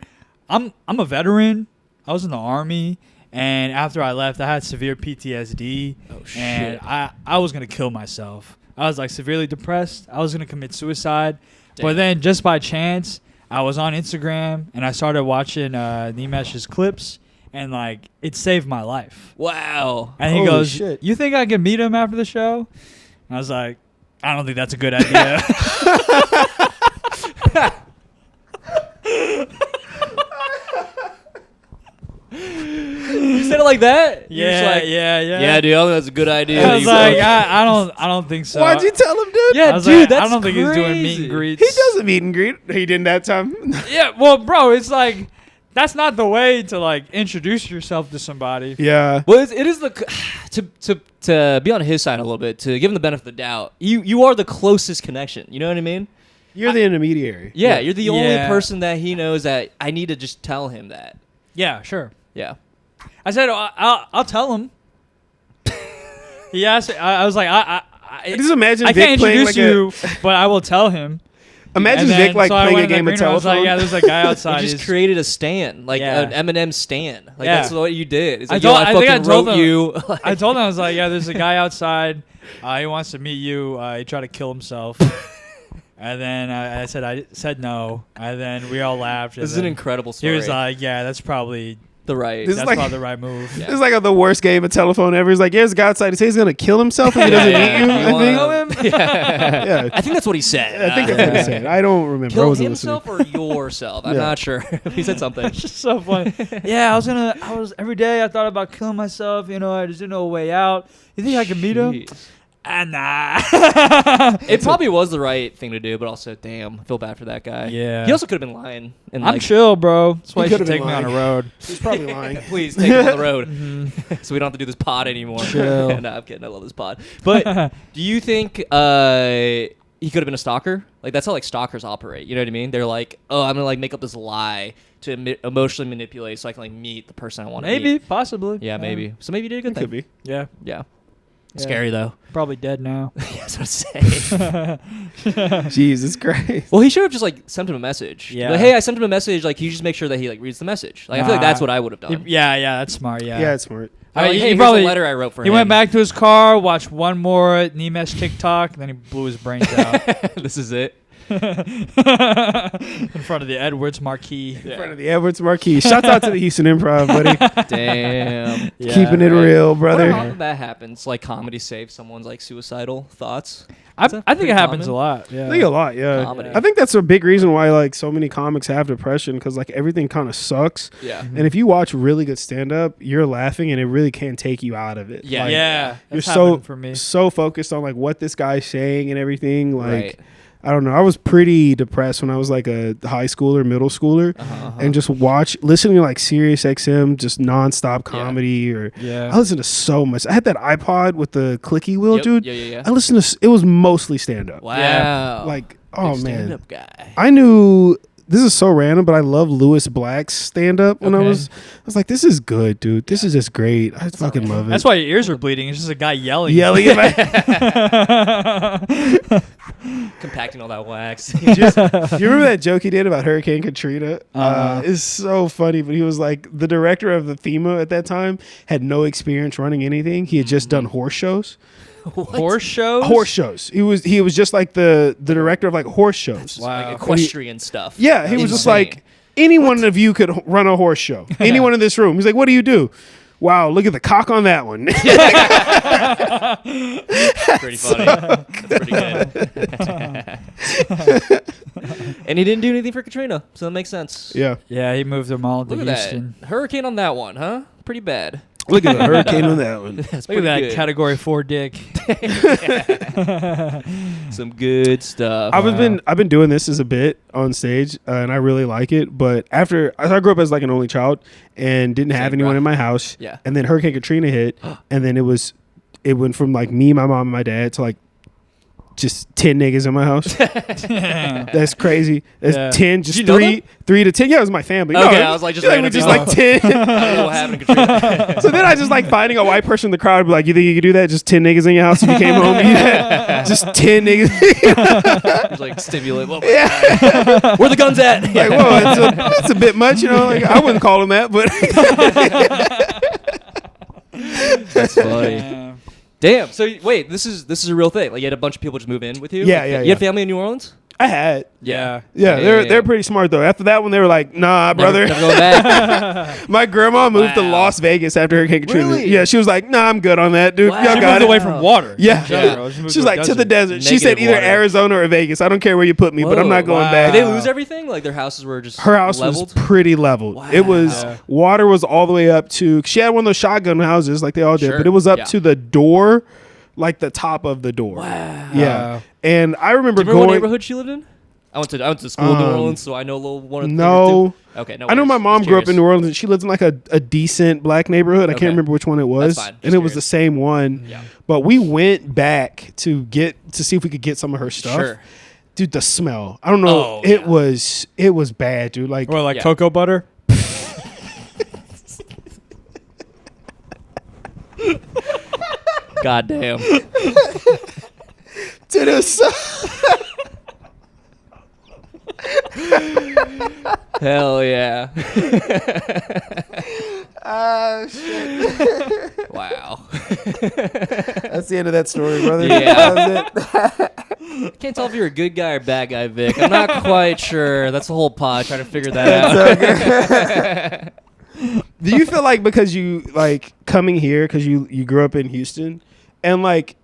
I'm a veteran. I was in the Army." And after I left, I had severe PTSD. Oh, And shit. I was going to kill myself. I was like severely depressed. I was going to commit suicide. Damn. But then just by chance, I was on Instagram and I started watching Nimesh's clips. And like, it saved my life. Wow. And he Holy goes, shit. "You think I can meet him after the show?" And I was like, "I don't think that's a good idea." You said it like that? You're just like, yeah. dude, I think that's a good idea. I was like, I don't think so. Why'd you tell him, dude? Yeah, I was dude, like, that's I don't think he's doing meet crazy. and greets. He doesn't meet and greet. He didn't that time. Yeah, well, bro, it's like that's not the way to like introduce yourself to somebody. Yeah. Well, it is the to be on his side a little bit, to give him the benefit of the doubt. You are the closest connection. You know what I mean? You're the intermediary. Yeah, you're the only Yeah. person that he knows that I need to just tell him that. Yeah, sure. Yeah. I said I'll tell him. He asked. I was like, Just imagine I Vic can't playing introduce like you, but I will tell him. Imagine And then- Vic like so I playing a went in the game of green room, I was telephone. like, yeah, there's a guy outside. You just He's- created a stan, like Yeah. an Eminem stan. Like Yeah. that's what you did. It's I like, told- yo, I I think I fucking told wrote him- you. I told him, I was like, yeah, there's a guy outside. He wants to meet you. He tried to kill himself. And then I said no. And then we all laughed. This is and an then incredible He story. was like, yeah, that's probably the right. This is that's like- probably the right move. Yeah. This is like the worst game of telephone ever. He's like, yeah, there's a guy outside. He says he's gonna kill himself if he doesn't meet you. I think. Know him? Yeah. Yeah. I think that's what he said. I think that's what he said. I don't remember. I Kill wasn't himself or yourself? I'm Yeah. not sure. He said something. It's just so funny. Yeah, I was every day I thought about killing myself. You know, I just didn't know a way out. You think I can meet him? Jeez. Nah. It probably was the right thing to do, but also, damn, I feel bad for that guy. Yeah. He also could have been lying. And I'm like, chill, bro. That's why He you should could've been take me on a lying. road. He's probably lying. please take him on the road, so we don't have to do this pod anymore. Chill. No, I'm kidding. I love this pod. But do you think he could have been a stalker? Like that's how like stalkers operate. You know what I mean? They're like, oh, I'm gonna like make up this lie to emotionally manipulate so I can like meet the person I want to meet. Maybe, possibly. Yeah, maybe. So maybe you did a good Could thing. be. Yeah. Yeah. Yeah. Scary though. Probably dead now. That's what I'm saying. Jesus Christ. Well, he should have just like sent him a message. Yeah. Like, hey, I sent him a message. Like, you just make sure that he like reads the message. Like, I feel like that's what I would have done. Yeah, that's smart. Yeah, Yeah. it's smart. I'm like, he hey, here's probably- a letter I wrote for He him. went back to his car, watched one more Nimesh TikTok, and then he blew his brains out This is it. in front of the Edwards marquee. In front of the Edwards Marquee. Shouts out to the Houston Improv, buddy. Damn. Yeah, Keeping it right. real, What brother. often that happens? Like comedy saves someone's like suicidal thoughts. I Is that think pretty it happens common? a lot. Yeah. I think a lot, yeah. Comedy. I think that's a big reason why like so many comics have depression because like everything kind of sucks. Yeah. And if you watch really good stand up, you're laughing and it really can take you out of it. Yeah. Like, Yeah. You're That's happened for me. so focused on like what this guy's saying and everything. Like Right. I don't know. I was pretty depressed when I was like a high schooler, middle schooler, and just listening to like Sirius XM, just nonstop comedy. I listened to so much. I had that iPod with the clicky wheel, dude. Yeah. I listened to. It was mostly stand up. Wow. Yeah. Like, oh Big man, stand-up guy. I knew. This is so random, but I love Lewis Black's stand up when I was like, this is good, dude. This is just great. I fucking love it. That's why your ears are bleeding. It's just a guy yelling. At my Compacting all that wax. Do you remember that joke he did about Hurricane Katrina? It's so funny, but he was like, the director of the FEMA at that time had no experience running anything. He had just done horse shows. Horse shows? Horse shows. He was just like the director of like horse shows. Wow. Like equestrian stuff. Yeah, he was just like, any one of you could run a horse show. Anyone in this room. He's like, what do you do? Wow, look at the cock on that one. Pretty funny. That's pretty good. And he didn't do anything for Katrina, so that makes sense. Yeah. Yeah, he moved them all to Look at Houston. that. Hurricane on that one, huh? Pretty bad. Look at the hurricane on that one. That's Look at that pretty good. Category 4 dick. Some good stuff. I've been doing this as a bit on stage, and I really like it. But I grew up as like an only child and didn't have anyone in my house. Yeah. And then Hurricane Katrina hit, and then it went from like me, my mom, and my dad to like just 10 niggas in my house. That's crazy. That's 10, just three to 10. Yeah, it was my family. Okay, No, I was like, just yeah, random just people. like 10. I don't know what happened to Katrina. So then I just like finding a white person in the crowd, be like, you think you could do that? Just 10 niggas in your house if you came home. Just 10 niggas. Just like stimulate. Whoa, where the guns at? Like, whoa, it's a bit much, you know. Like, I wouldn't call them that, but That's funny. Damn. So wait, this is a real thing. Like you had a bunch of people just move in with you. Yeah, like, yeah, You yeah. had family in New Orleans? I had. Yeah. Yeah, they're pretty smart though. After that one, they were like, "Nah, brother." Never going back. My grandma moved to Wow. Las Vegas after Hurricane Katrina. Really? Yeah, she was like, "Nah, I'm good on that, dude. Wow. Y'all She got moved it." away from water. Yeah. in general. She moved She's like to the desert. She said Negative either water. Arizona or Vegas. I don't care where you put me, but I'm Whoa, not going wow. back. Did they lose everything? Like their houses were just Her house leveled? was pretty leveled. Wow. It was Yeah. water was all the way up to. She had one of those shotgun houses like they all did, Sure. but it was up Yeah. to the door, like the top of the door. Wow. Yeah, Wow. and I remember Do you remember what going. neighborhood she lived in? I went to school in New Orleans, so I know a little one. Of the No. things or two. Okay, no. I know worries. my mom Just grew up in curious. New Orleans and she lived in like a decent black neighborhood. I Okay. can't remember which one it was. That's fine. And Just it was the curious. same one. Yeah. But we went back to see if we could get some of her stuff. Sure. Dude, the smell. I don't know. Oh, it yeah. was bad, dude. Like Or like Yeah. cocoa butter. God damn. dude, it was so Hell yeah. shit. Wow. That's the end of that story, brother. Yeah. That was it. Can't tell if you're a good guy or bad guy, Vic. I'm not quite sure. That's the whole pod, trying to figure that out. Do you feel like because you like coming here because you grew up in Houston and like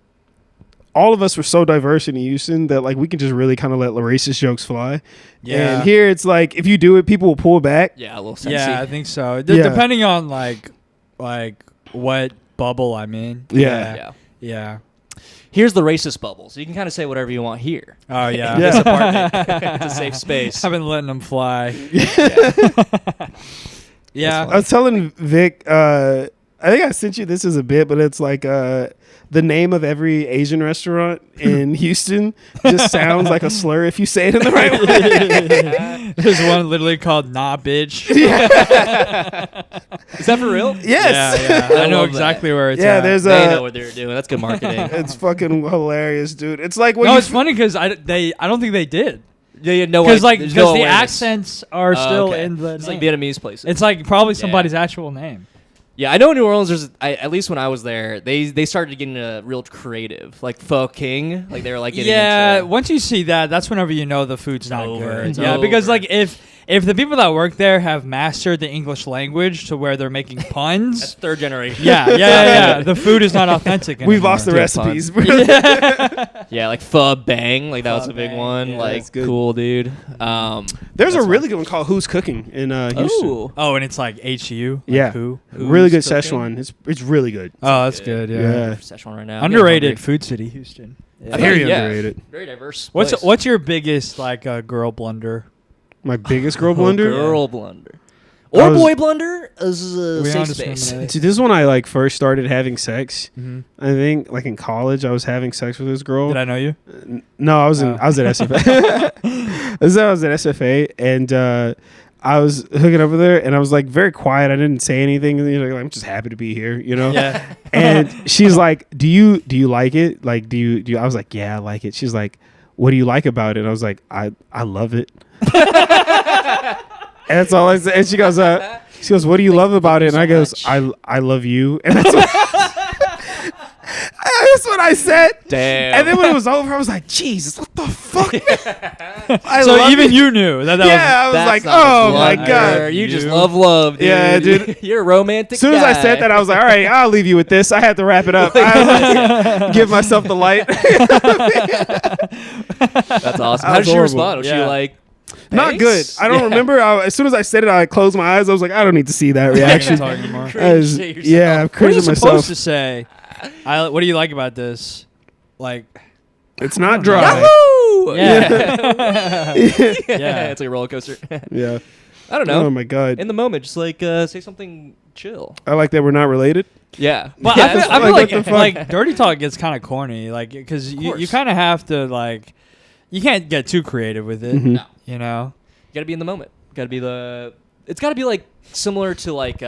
all of us were so diverse in Houston that like we can just really kind of let racist jokes fly. Yeah. And here it's like if you do it, people will pull back. Yeah, a little sensy. Yeah, I think so. Yeah. Depending on like what bubble I'm in. Yeah. Yeah. Yeah. Here's the racist bubble, so you can kind of say whatever you want here. Oh yeah. Yeah. This apartment, it's a safe space. I've been letting them fly. Yeah. I was telling Vic, I think I sent you this as a bit, but it's like the name of every Asian restaurant in Houston just sounds like a slur if you say it in the right way. There's one literally called Nah Bitch. Is that for real? Yes. Yeah, I I know love exactly where it's Yeah, at. there's They know what they're doing. That's good marketing. it's fucking hilarious, dude. It's like when No, you it's funny because I don't think they did. Yeah, no, Because there's no the awareness. accents are still Okay. in the It's name. like Vietnamese places. It's like probably somebody's actual name. Yeah, I know in New Orleans, at least when I was there, they started getting real creative, like pho king, like they were like getting Yeah, into, once you see that, that's whenever you know the food's not over, good. it's Yeah, because over. like if the people that work there have mastered the English language to where they're making that's puns, third generation. yeah. The food is not authentic anymore. we've lost the Dude, recipes. fun. bro. Yeah, like pho bang, like that was Pho a big bang, one. yeah, like that's good. cool, dude. There's a That's really good one called Who's Cooking in Houston. Ooh. Oh, and it's like HU. Like Yeah. Who? Really good Who's cooking? Szechuan. It's really good. Oh, that's good. Yeah. Yeah. Szechuan right now. Underrated I'm food city, Houston. Yeah. Very Yeah. underrated. Very diverse. What's place. what's your biggest like girl blunder? My biggest girl blunder. Girl blunder. I Or was- boy blunder is a We safe don't space. discriminate. Dude, this is when I like first started having sex. Mm-hmm. I think like in college, I was having sex with this girl. Did I know you? No, I was Oh. I was at SFA. I was at SFA, and I was hooking up with her, and I was like very quiet. I didn't say anything. And, you know, I'm just happy to be here, you know. Yeah. And she's like, "Do you like it? Like, do you?" I was like, "Yeah, I like it." She's like, "What do you like about it?" And I was like, "I love it." And that's all I said. And she goes, "What do you love about it?" And I goes, "I love you." And that's what I said. Damn. And then when it was over, I was like, Jesus, what the fuck? I So love even it. you knew that. Yeah, I was That's like, not a oh my blunder. God. You just love, dude. Yeah, dude. You're a romantic. As soon as I said that, I was like, all right, I'll leave you with this. I had to wrap it up. I like, give myself the light. That's awesome. That How was did she horrible. respond? Was she Yeah. like, Not good. thanks? I don't remember. As soon as I said it, I closed my eyes. I was like, I don't need to see that reaction. talk anymore. I was- Cringe yourself. yeah, I'm What are you cringing supposed myself. to say? What do you like about this? Like, It's not dry. Yahoo! yeah, Yeah, it's like a roller coaster. Yeah. I don't know. Oh my God. In the moment, just like say something chill. I like that we're not related. Yeah. But yeah, I that's feel like, like, what the fuck? like dirty talk gets kind of corny, like because you course. kind of have to like, you can't get too creative with it, Mhm. No. you know. You gotta be in the moment. Gotta be it's gotta be like similar to like you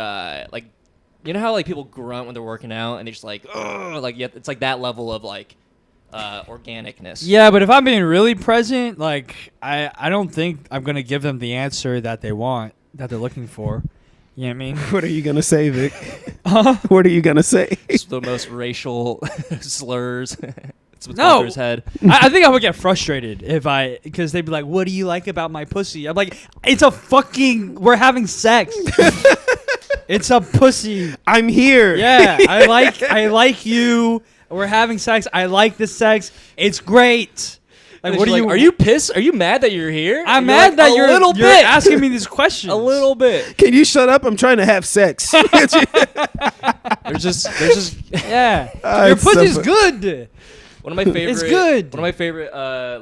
know how like people grunt when they're working out and they just like ugh, like yeah, it's like that level of like organicness. Yeah, but if I'm being really present, like I don't think I'm gonna give them the answer that they want, that they're looking for. You know what I mean? What are you going to say, Vic? Huh? What are you going to say? It's the most racial slurs. It's what's No. going through his head. I think I would get frustrated because they'd be like, "What do you like about my pussy?" I'm like, "It's a fucking. We're having sex. It's a pussy. I'm here. Yeah, I like you. We're having sex. I like the sex. It's great. Like, And what she's are you? Are you pissed? Are you mad that you're here? I'm And mad like, that a you're little you're bit asking me these questions. a little bit. Can you shut up? I'm trying to have sex. There's just Yeah, Ah, your it's so pussy's fu- good. one of my favorite. It's good. One of my favorite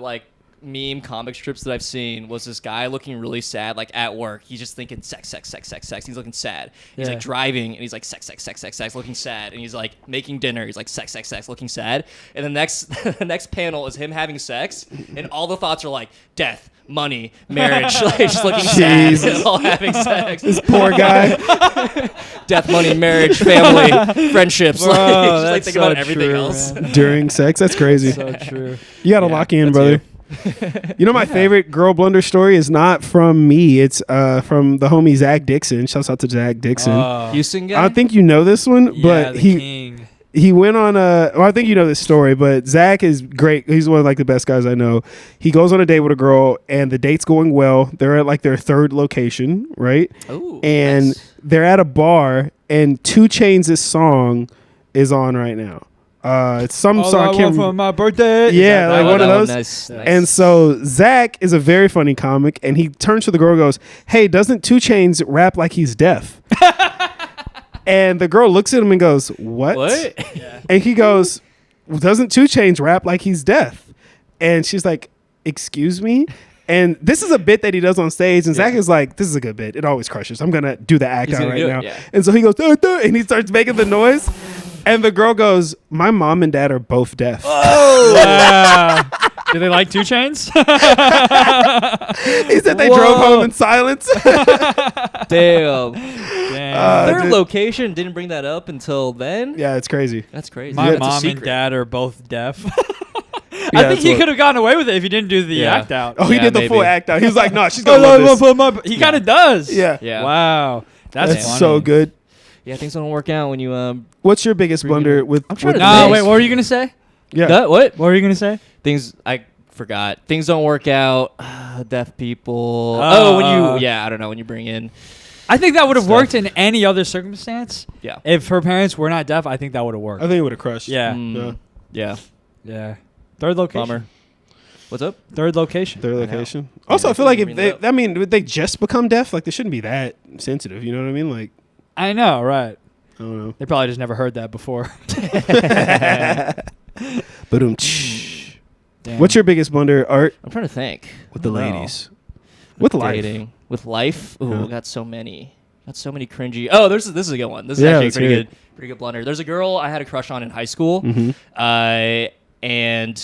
like meme comic strips that I've seen was this guy looking really sad, like at work. He's just thinking sex, sex, sex, sex, sex. He's looking sad. He's Yeah. like driving and he's like sex, sex, sex, sex, sex, looking sad. And he's like making dinner. He's like sex, sex, sex, looking sad. And the next the next panel is him having sex, and all the thoughts are like death, money, marriage, like just looking sad, Jesus. and all having sex. This poor guy. Death, money, marriage, family, friendships. Bro, like, he's just like that's thinking about so everything true, else. man. During sex. That's crazy. So true. You got to Yeah, lock in, that's brother. You know, my favorite girl blunder story is not from me. It's from the homie Zach Dixon. Shouts out to Zach Dixon. Houston I guy. don't think you know this one, Yeah, but the he king. he went on a. Well, I think you know this story, but Zach is great. He's one of like the best guys I know. He goes on a date with a girl, and the date's going well. They're at like their third location, right? Ooh, And nice. they're at a bar, and 2 Chainz' song is on right now. It's some All song. I I want can't for remember. my birthday. Is Yeah, that like that one of that those. Nice, nice. And so Zach is a very funny comic, and he turns to the girl and goes, "Hey, doesn't 2 Chainz rap like he's deaf?" And the girl looks at him and goes, "What?" What? Yeah. And he goes, "Doesn't 2 Chainz rap like he's deaf?" And she's like, "Excuse me?" And this is a bit that he does on stage, and Zach Yeah. is like, "This is a good bit. It always crushes. I'm gonna do the act He's out gonna right do it, now." yeah. And so he goes, "Duh, duh," and he starts making the noise. And the girl goes, "My mom and dad are both deaf." Wow. Do they like 2 Chainz? He said they drove Whoa. home in silence. Damn. Damn. Third dude. location didn't bring that up until then. Yeah, it's crazy. That's crazy. My That's a mom and secret. dad are both deaf. Yeah, I think that's he what- could have gotten away with it if he didn't do the Yeah. act out. Oh, he Yeah, did the full maybe. act out. He was like, "No, she's gonna love this." He kind of does. Yeah, Yeah. Wow. That's that's funny. so good. Yeah, things don't work out when you What's your biggest Bring it blunder in. with? I'm trying with to No, think. wait. What were you gonna say? yeah. What? What were you gonna say? Things I forgot. Things don't work out. Deaf people. When you I don't know, when you bring in I think that would have Stuff. worked in any other circumstance. yeah. If her parents were not deaf, I think that would have I worked. think it would have crushed. Yeah. Mm, yeah. Yeah. Third location. Bummer. What's up? Third location. Their I know. location. Also, I Yeah, feel like if bring they, that up. I mean, would they just become deaf? Like they shouldn't be that sensitive. You know what I mean? Like I know, right? I don't know. They probably just never heard that before. But Damn. What's your biggest blunder, Art? I'm trying to think. With the I don't know. ladies. With life. Dating. With life? Ooh, Yeah. got so many. Got so many cringy. Oh, this is a good one. This is Yeah, actually a let's pretty hear good, pretty good blunder. There's a girl I had a crush on in high school, Mhm. and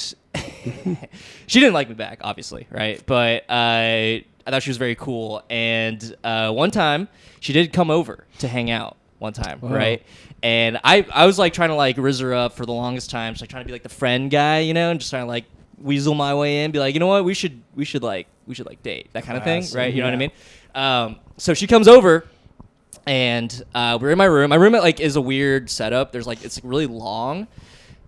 she didn't like me back, obviously, right? But I thought she was very cool. And one time, she did come over to hang out. One time, Wow. right? And I was like trying to like rizz her up for the longest time, just like trying to be like the friend guy, you know, and just trying to like weasel my way in, be like, you know what, we should like date, that kind of thing, right? You know what I mean? So she comes over, and we're in my room. My room like is a weird setup. There's like it's really long,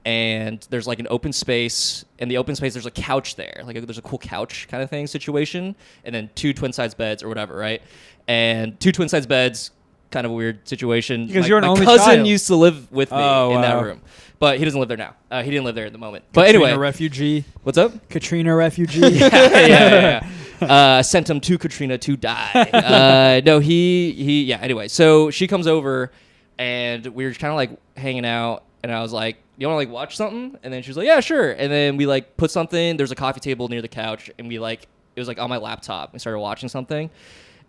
and there's like an open space. In the open space, there's a couch there, like there's a cool couch kind of thing situation, and then 2 twin size beds or whatever, right? And 2 twin size beds. Kind of a weird situation. Because my, you're an my only cousin child. used to live with me Oh, in wow. that room, but he doesn't live there now. He didn't live there at the moment. But Katrina anyway, refugee. what's up? Katrina refugee. yeah. Sent him to Katrina to die. No, he. Anyway, so she comes over, and we were kind of like hanging out, and I was like, "You want to like watch something?" And then she was like, "Yeah, sure." And then we like put something. There's a coffee table near the couch, and we like it was like on my laptop. We started watching something.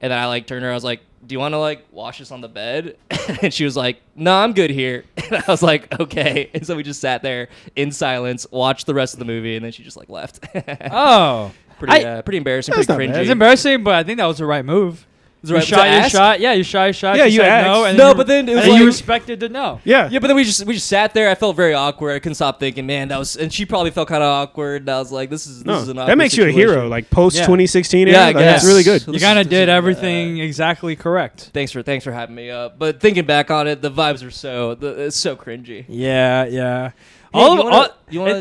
And then I like turned her. I was like, "Do you want to like watch this on the bed?" And she was like, "No, I'm good here." And I was like, "Okay." And so we just sat there in silence, watched the rest of the movie, and then she just like left. Oh. Pretty embarrassing, That's pretty not bad. It's cringy. embarrassing, but I think that was the right move. Is it right You to shot your ask? shot. Yeah, you shot your shot. Yeah, She you said asked. no, and No, you- but then it was and then like- you expected to know. Yeah. Yeah, but then we just sat there. I felt very awkward. I couldn't stop thinking, man, that was, and she probably felt kind of awkward. And I was like, this is an awkward that makes you a situation. hero. Like post Yeah. 2016 Yeah, era. I Like, guess. that's really good. So You this kind is- of did this is, everything exactly correct. Thanks for having me up. But thinking back on it, the vibes are it's so cringy. Yeah, yeah. Hey, All you of want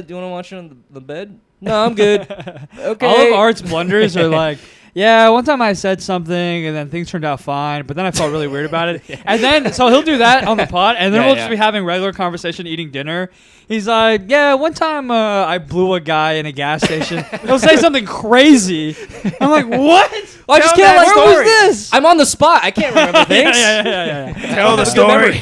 to watch it on the bed? No, I'm good. Okay. all of Art's blunders are like, yeah, one time I said something and then things turned out fine, but then I felt really weird about it. And then, so he'll do that on the pod, and then Yeah, we'll yeah. just be having regular conversation, eating dinner. He's like, yeah, one time I blew a guy in a gas station. He'll say something crazy. I'm like, what? Well, I just Tell can't that like. story. Where was this? I'm on the spot. I can't remember things. Yeah. Tell the story.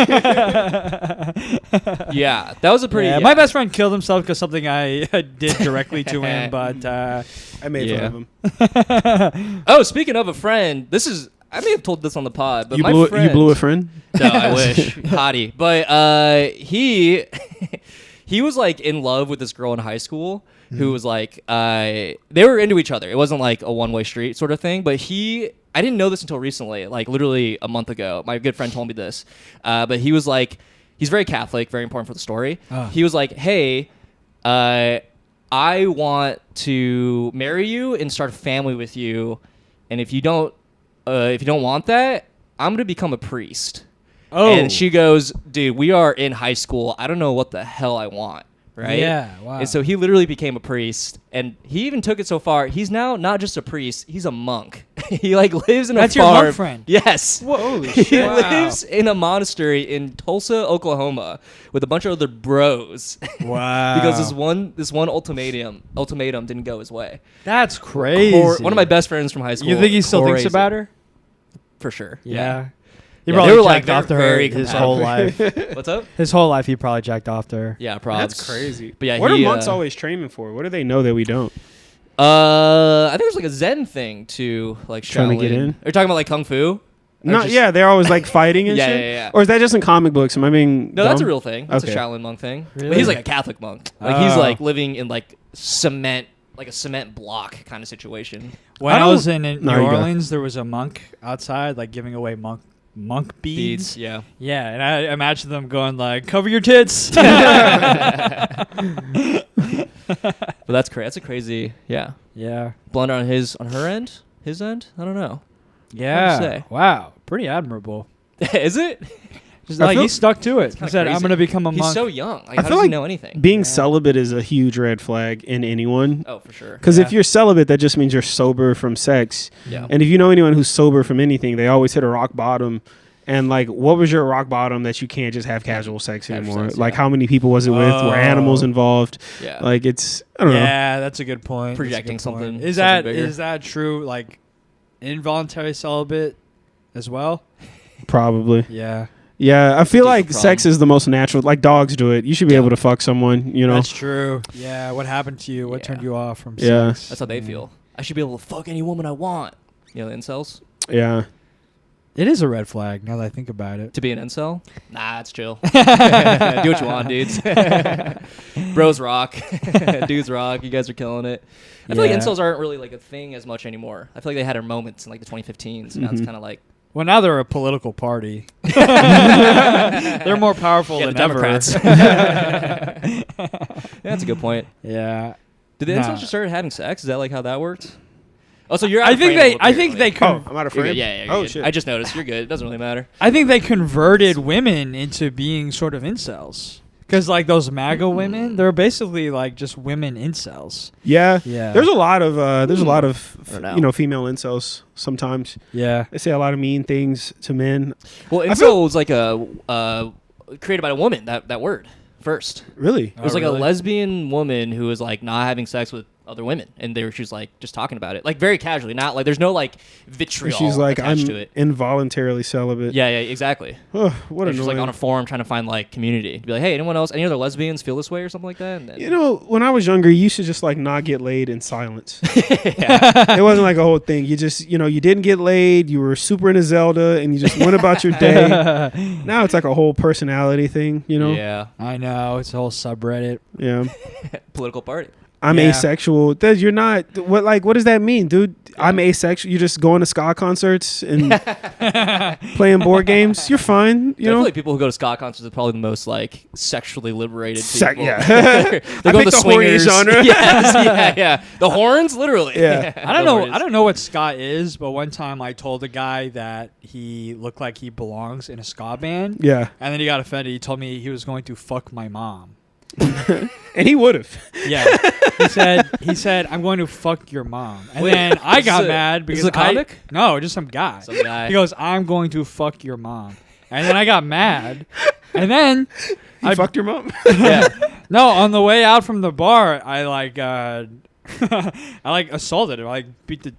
Yeah, that was a pretty. Yeah, yeah. my best friend killed himself because something I did directly to him, but I made Yeah. fun of him. Oh, speaking of a friend, I may have told this on the pod, but You my blew, friend, you blew a friend? No, I wish. Hottie. But he he was like in love with this girl in high school who was like they were into each other. It wasn't like a one-way street sort of thing, but I didn't know this until recently, like literally a month ago. My good friend told me this. But he was like, he's very Catholic, very important for the story. Oh. He was like, "Hey, I want to marry you and start a family with you, and if you don't want that, I'm gonna become a priest." oh, And she goes, "Dude, we are in high school. I don't know what the hell I want." Right? Yeah, wow. And so he literally became a priest, and he even took it so far. He's now not just a priest; he's a monk. He like lives in That's a your farm. monk friend? Yes. Whoa, holy He shit. lives in a monastery in Tulsa, Oklahoma, with a bunch of other bros. wow. Because this one ultimatum didn't go his way. That's crazy. One of my best friends from high school. You think he still thinks crazy. about her? For sure. Yeah. He Yeah, probably they were like jacked off to they're her very his compatible. whole life. What's up? His whole life, he probably jacked off to her. Yeah, probably. That's crazy. But yeah, what he, are monks always training for? What do they know that we don't? I think there's like a Zen thing to like Trying to Shaolin. get in? Are you talking about like Kung Fu? Or No, just- yeah, they're always like fighting and Yeah, shit. yeah, yeah. Or is that just in comic books? Am I being No, that's a dumb? real thing. That's Okay. a Shaolin monk thing. But Really? he's like a Catholic monk. Like he's Oh. like living in like cement, like a cement block kind of situation. When I I don't- was in No, New you go. Orleans, there was a monk outside, like giving away monk beads. Yeah. Yeah, and I imagine them going like, "Cover your tits." But that's crazy. That's a crazy, yeah. Yeah. Blunder on her end, his end. I don't know. Yeah. say? Wow. Pretty admirable. Is it? Just I like feel- he stuck to it. He kinda said, "I'm crazy. going to become a He's monk." so young. Like, I how feel does he like know anything? Being Yeah. celibate is a huge red flag in anyone. Oh, for sure. Because Yeah. if you're celibate, that just means you're sober from sex. Yeah. And if you know anyone who's sober from anything, they always hit a rock bottom. And like, what was your rock bottom that you can't just have casual sex Casual anymore? sex, Like, yeah. how many people was it with? Were animals Oh. involved? Yeah. Like, it's I don't know. Yeah, that's a good point. That's a Projecting good point. something- Is something that bigger. is that true? Like involuntary celibate as well? Probably. Yeah. Yeah, I feel like Deep sex problem. is the most natural. Like dogs do it. You should be Yeah. able to fuck someone. You know. That's true. Yeah. What happened to you? What turned you off from Yeah. sex? That's how they feel. I should be able to fuck any woman I want. You know, the incels. Yeah. It is a red flag now that I think about it. To be an incel? Nah, it's chill. Do what you want, dudes. Bros rock. Dudes rock. You guys are killing it. I feel like Yeah. incels aren't really like a thing as much anymore. I feel like they had their moments in like the 2015s. And now it's kind of like Well, now they're a political party. They're more powerful the than ever. Democrats. Yeah, that's a good point. Yeah. Did the Nah. incels just start having sex? Is that like how that worked? Oh, so you're out I of think frame a they. little I bit, think like- they. Oh, I'm out of You're frame. good. Yeah, you're Oh good. shit. I just noticed. You're good. It doesn't really matter. I think they converted women into being sort of incels. Because like those MAGA women, they're basically like just women incels. Yeah. Yeah. There's a lot of I don't know. female incels sometimes. Yeah. They say a lot of mean things to men. Well, I incel feel- was like a created by a woman. That word first. Really? It was like really? a lesbian woman who was like not having sex with other women, and she was like just talking about it, like very casually, not like there's no like vitriol. She's like, attached I'm to it. involuntarily celibate. Yeah, exactly. Oh, what And she's like annoying. on a forum trying to find like community. To be like, hey, anyone else, any other lesbians feel this way or something like that? And then, You know, when I was younger, you used to just like not get laid in silence. yeah. It wasn't like a whole thing. You just, you didn't get laid. You were super into Zelda, and you just went about your day. Now it's like a whole personality thing. Yeah, I know. It's a whole subreddit. Yeah. political party. I'm Yeah. asexual. You're not. What does that mean, dude? I'm asexual. You just going to ska concerts and playing board games. You're fine. I feel like people who go to ska concerts are probably the most like sexually liberated people. Yeah. They're I going picked to the horny swingers. genre. Yes, yeah. The horns, literally. Yeah. I don't know. I don't know what ska is, but one time I told a guy that he looked like he belongs in a ska band, Yeah. and then he got offended. He told me he was going to fuck my mom. And he would have. Yeah, he said I'm going to fuck your mom, and Wait, then I this got is a- mad this because is a comic? No, just some guy. Some guy. He goes, I'm going to fuck your mom, and then I got mad, and then He fucked your mom. Yeah. no, on the way out from the bar, I like I like assaulted him. I like beat the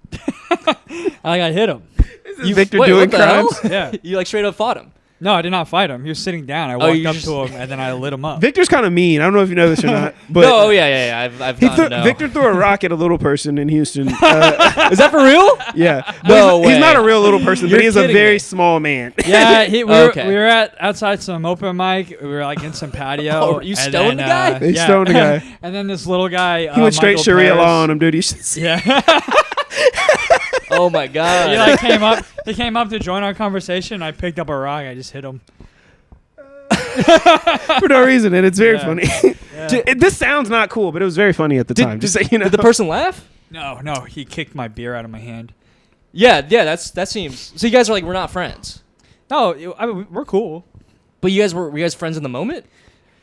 I hit him. Victor Wait, doing what the hell? crimes. Yeah. You like straight up fought him. No, I did not fight him. He was sitting down. I walked you up just- to him and then I lit him up. Victor's kind of mean. I don't know if you know this or not, but No, oh yeah. I've he gotten to know. Victor threw a rock at a little person in Houston. Is that for real? Yeah. No he's not way. a real little person, You're but he is a kidding very me. small man. Yeah, we Okay. were at outside some open mic. We were like in some patio. Oh, you and stoned then, the guy? They stoned the guy. And then this little guy. He went straight Michael Sharia Paris- law on him, dude. You should see. Yeah. Oh my god. He like came up. He came up to join our conversation. I picked up a rock. I just hit him. For no reason, and it's very Yeah. funny. Yeah. This sounds not cool, but it was very funny at the time. Just so you know. Did the person laugh? No, he kicked my beer out of my hand. Yeah. That seems. So you guys are like we're not friends, No, we're cool. but were you guys friends in the moment?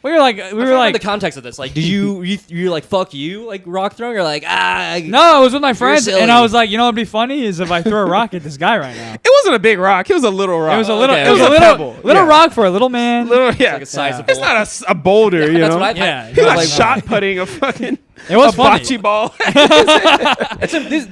We were like The context of this, like, did you like fuck you like rock throwing? You're like no, I was with my friends, silly. and I was like, you know what'd be funny is if I threw a rock at this guy right now. It wasn't a big rock. It was a little rock. It was a little, Okay, it was okay. a little, Pebble. little Yeah. rock for a little man. Little, yeah. like a sizable. It's not a boulder, you That's know. what I Yeah, He was no, like like- shot putting a fucking It was a funny. bocce ball.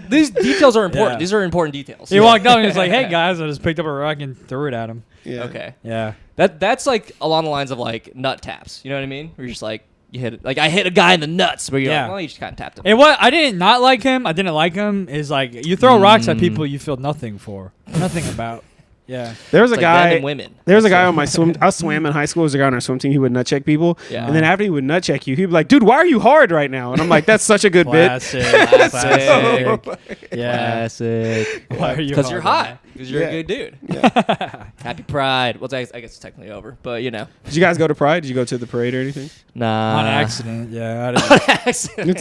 These details are important. Yeah. These are important details. He walked up and he was like, "Hey guys," I just picked up a rock and threw it at him. Yeah. Okay. Yeah. That's like along the lines of like nut taps. You know what I mean? Where you're just like you hit it. Like I hit a guy in the nuts, where you're Yeah. like, well, you just kind of tapped him. It was. I didn't not like him. I didn't like him. Is like you throw rocks at people you feel nothing for, nothing about. Yeah. There was a It's like men guy. and women. There was a guy on my swim. I swam in high school. There was a guy on our swim team. He would nut check people. Yeah. And then after he would nut check you, he'd be like, "Dude, why are you hard right now?" And I'm like, "That's such a good bit." Classic. Classic. Classic. Yeah. Classic. Why are you? Because you're hard, hot. Because you're Yeah. a good dude. Yeah. Happy Pride. Well, I guess it's technically over, but you know. Did you guys go to Pride? Did you go to the parade or anything? Nah. On accident. Yeah.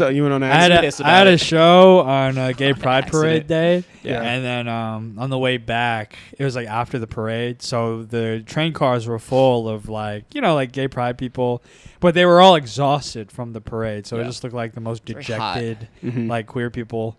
You went on I had accident. a, pissed I had about a it. show on Gay Pride Accident. Parade Day. Yeah. And then on the way back, it was like after the parade. So the train cars were full of like gay pride people, but they were all exhausted from the parade. So it Yeah. just looked like the most Very hot. dejected, Mhm. like queer people.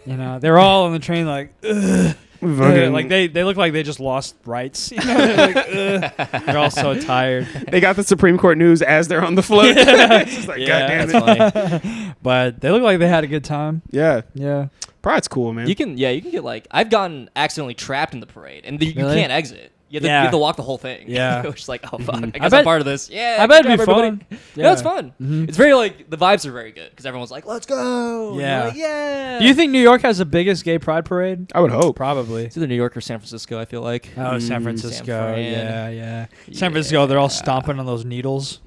They were all on the train like, ugh. Fucking- Like they look like they just lost rights. They're like, ugh. They're all so tired. They got the Supreme Court news as they're on the float. It's just like, Yeah. God damn That's it. funny. But they look like they had a good time. Yeah. Yeah. Pride's cool, man. You can get like I've gotten accidentally trapped in the parade, and you Really? can't exit. You have to walk the whole thing. Yeah. Which is like, oh fuck, I guess I'm part of this. Yeah, I bet good it'd be job, fun. everybody. Yeah. No, it's fun. It's very like the vibes are very good because everyone's like, let's go. And Yeah. you're like, yeah. Do you think New York has the biggest gay pride parade? I would hope. Probably. It's either New York or San Francisco? I feel like. Oh, San Francisco. San Fran. Yeah. San Francisco, they're all stomping on those needles.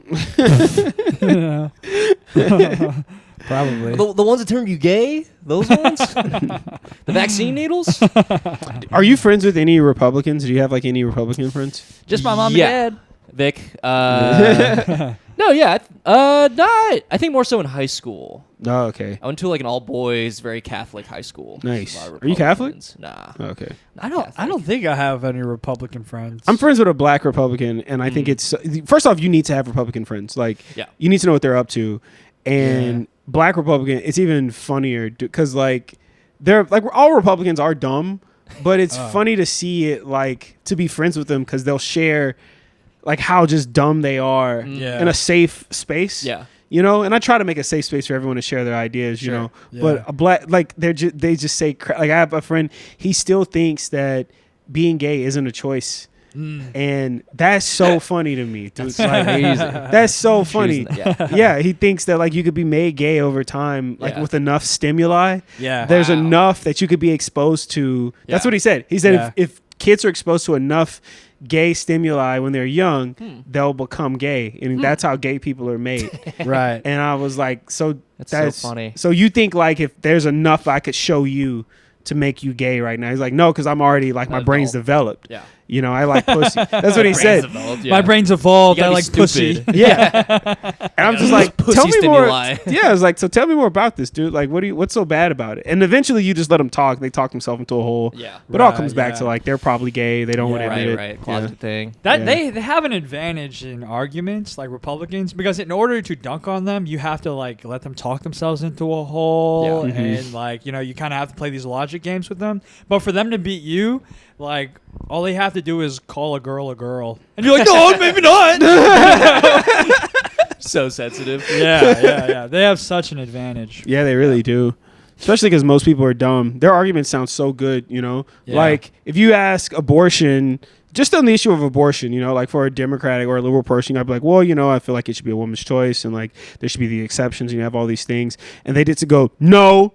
Probably. The ones that turned you gay? Those ones? The vaccine needles? Are you friends with any Republicans? Do you have like any Republican friends? Just my mom Yeah. and Vic. No, yeah. Not. I think more so in high school. Oh, okay. I went to like an all boys, very Catholic high school. Nice. A lot of Are you Catholic? Republicans. Nah. Oh, okay. I don't think I have any Republican friends. I'm friends with a black Republican, and I think it's first off, you need to have Republican friends. Like, Yeah. you need to know what they're up to, and black Republican, it's even funnier because like they're like all Republicans are dumb, but it's funny to see it like to be friends with them because they'll share like how just dumb they are in a safe space. Yeah. You know, and I try to make a safe space for everyone to share their ideas, you know. Yeah. But a black, like they just say, like I have a friend, he still thinks that being gay isn't a choice, and that's so funny to me. Dude. That's crazy. That's so funny. Yeah. Yeah, he thinks that like you could be made gay over time, like with enough stimuli. Yeah. There's enough that you could be exposed to. That's Yeah. what he said. He said Yeah. if kids are exposed to enough gay stimuli when they're young, they'll become gay, and that's how gay people are made. Right. And I was like, so That's so funny. So you think like if there's enough I could show you to make you gay right now? He's like, no, because I'm already like my brain's developed. Yeah. You know, I like pussy. That's what he said. My brain's evolved. You I gotta like be pussy. stupid. Yeah. And I'm just like, Pussy tell me stimuli. more. Yeah, I was like, so tell me more about this, dude. Like, what's so bad about it? And eventually you just let them talk. They talk themselves into a hole. Yeah. But it all Right, comes back to like, they're probably gay. They don't want to admit it. Right. Closet thing. That Yeah. they have an advantage in arguments, like Republicans, because in order to dunk on them, you have to like let them talk themselves into a hole, Yeah. and like you kind of have to play these logic games with them. But for them to beat you, like all they have to do is call a girl, and you're like, no, maybe not. So sensitive. Yeah. They have such an advantage. Yeah, they really do. Especially because most people are dumb. Their arguments sound so good, you know? Yeah. Like, if you ask abortion, just on the issue of abortion, you know, like for a Democratic or a liberal person, I'd be like, well, you know, I feel like it should be a woman's choice and like there should be the exceptions and you have all these things. And they did to go, no,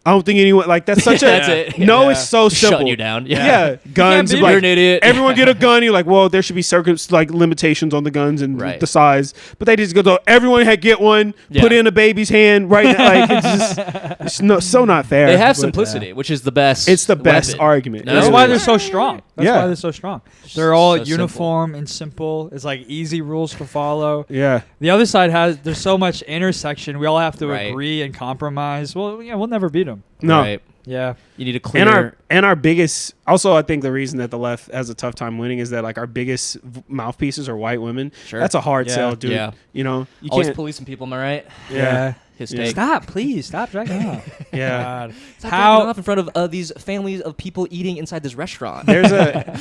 I don't think anyone, like that's such a, That's it. no, Yeah. it's so simple. Shutting you down. Yeah, guns. beat Like, You're an idiot. Everyone get a gun. You're like, well, there should be like limitations on the guns and Right. the size. But they just go, everyone had get one. Yeah. Put in a baby's hand right now. Like it's so not fair. They have But simplicity, which is the best. It's the best weapon. argument. No? That's It why is. they're so strong. That's Yeah. why they're so strong. They're all So uniform and simple. It's like easy rules to follow. Yeah. The other side there's so much intersection. We all have to Right. agree and compromise. Well, yeah, we'll never beat them. No. Right. Yeah. You need to clear. And our biggest, also I think the reason that the left has a tough time winning is that like our biggest mouthpieces are white women. Sure. That's a hard Yeah. sell, dude. Yeah. You know, you Always can't. policing people, am I right? Yeah. His Yeah. take. Stop, please. Stop dragging up. Yeah. God. Stop How- jacking off in front of these families of people eating inside this restaurant. There's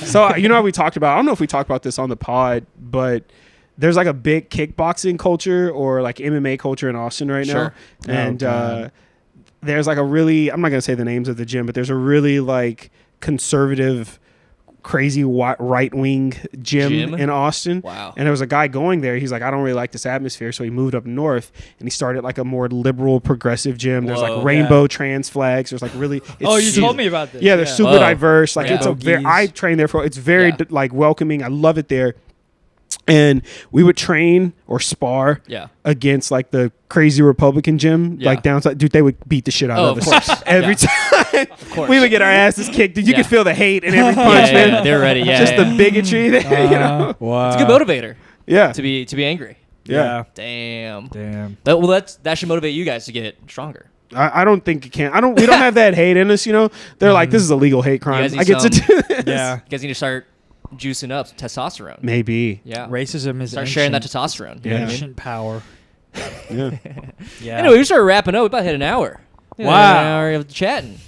so you know how we talked about, I don't know if we talked about this on the pod, but there's like a big kickboxing culture or like MMA culture in Austin right Sure. now. And God. there's like a really, I'm not going to say the names of the gym, but there's a really like conservative, crazy right wing gym in Austin. Wow. And there was a guy going there. He's like, I don't really like this atmosphere. So he moved up north and he started like a more liberal, progressive gym. There's Whoa. like rainbow trans flags. There's like really. Oh, you super- told me about this. Yeah, they're super Whoa. diverse. Like Yeah. it's a very. I trained there for. It's very Yeah. like welcoming. I love it there. And we would train or spar Yeah. against like the crazy Republican gym, Yeah. like downside. Dude, they would beat the shit out Oh, of of us course. every Yeah. time. Of course. We would get our asses kicked. Dude, you Yeah. could feel the hate in every punch, Yeah, man. they're ready. Yeah. Just yeah. the bigotry there, you know. Wow. It's a good motivator Yeah, to be angry. yeah. Damn. Damn. That should motivate you guys to get stronger. I don't think it can. We don't have that hate in us, you know. They're like, this is a legal hate crime. guys need I get to some- do this. Yeah. You guys need to start juicing up some testosterone. Maybe. Yeah. Racism is Start sharing that ancient- testosterone. Yeah. ancient power. Yeah. Yeah. Anyway, we started wrapping up. We about hit an hour. Wow. An hour of chatting.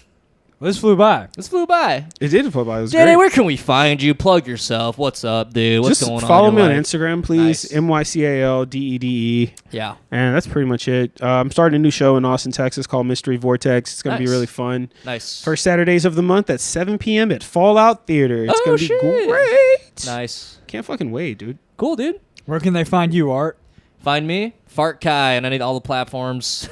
Well, this flew by. This flew by. It did fly by. It was Dédé, great. where can we find you? Plug yourself. What's up, dude? What's Just going on? follow in me your on life? Instagram, please. Nice. MyCalDede. Yeah. And that's pretty much it. I'm starting a new show in Austin, Texas called Mystery Vortex. It's going to be Nice. really fun. Nice. First Saturdays of the month at 7 p.m. at Fallout Theater. It's Oh, going to be shit. great. Nice. Can't fucking wait, dude. Cool, dude. Where can they find you, Art? Find me, Fart Kai, and I need all the platforms.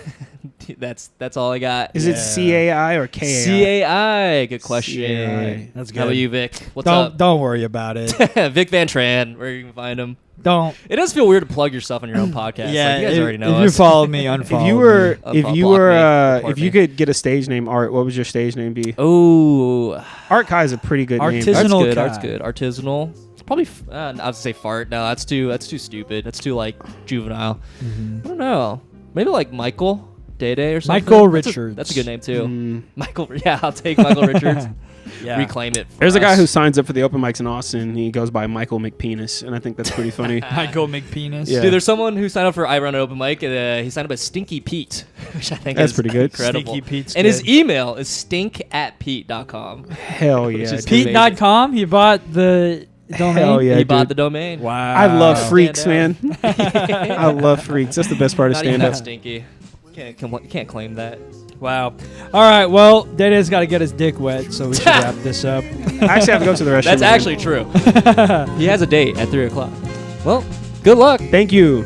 That's all I got. Is it CAI or KAI? CAI. Good question. CAI. That's How about good. you, Vic? What's Don't worry about it. up? Vic Van Tran, where you can find him. Don't. It does feel weird to plug yourself on your own podcast. Yeah, like, you guys already know if you us. follow me, unfollow If you me. were, Up, if up, you block were, me, report if you me. could get a stage name, Art, what would your stage name be? Oh, Art Kai is a pretty good name. Artisanal. art's good. Kai. Art's good. Artisanal. It's probably. I would say fart. No, that's too stupid. That's too like juvenile. I don't know. Maybe like Michael Dédé or something. Michael That's Richards. That's a good name too. Mm. Michael. Yeah, I'll take Michael Richards. Yeah. Reclaim it. For There's a guy us. who signs up for the open mics in Austin. He goes by Michael McPenis, and I think that's pretty funny. Michael McPenis. Yeah. Dude, there's someone who signed up for I Run an Open Mic, and he signed up as Stinky Pete, which I think That's is pretty good. incredible. Stinky Pete's and his good. email is stink@pete.com. Hell yeah. is dude. Pete.com. He bought the domain. Hell yeah, he bought dude. the domain. Wow. I love freaks, Stand man. I love freaks. That's the best part of Not even stand that up. stinky. Can't claim that. Wow. All right. Well, Dédé's got to get his dick wet, so we should wrap this up. I actually have to go to the restroom. That's again. actually true. He has a date at 3:00. Well, good luck. Thank you.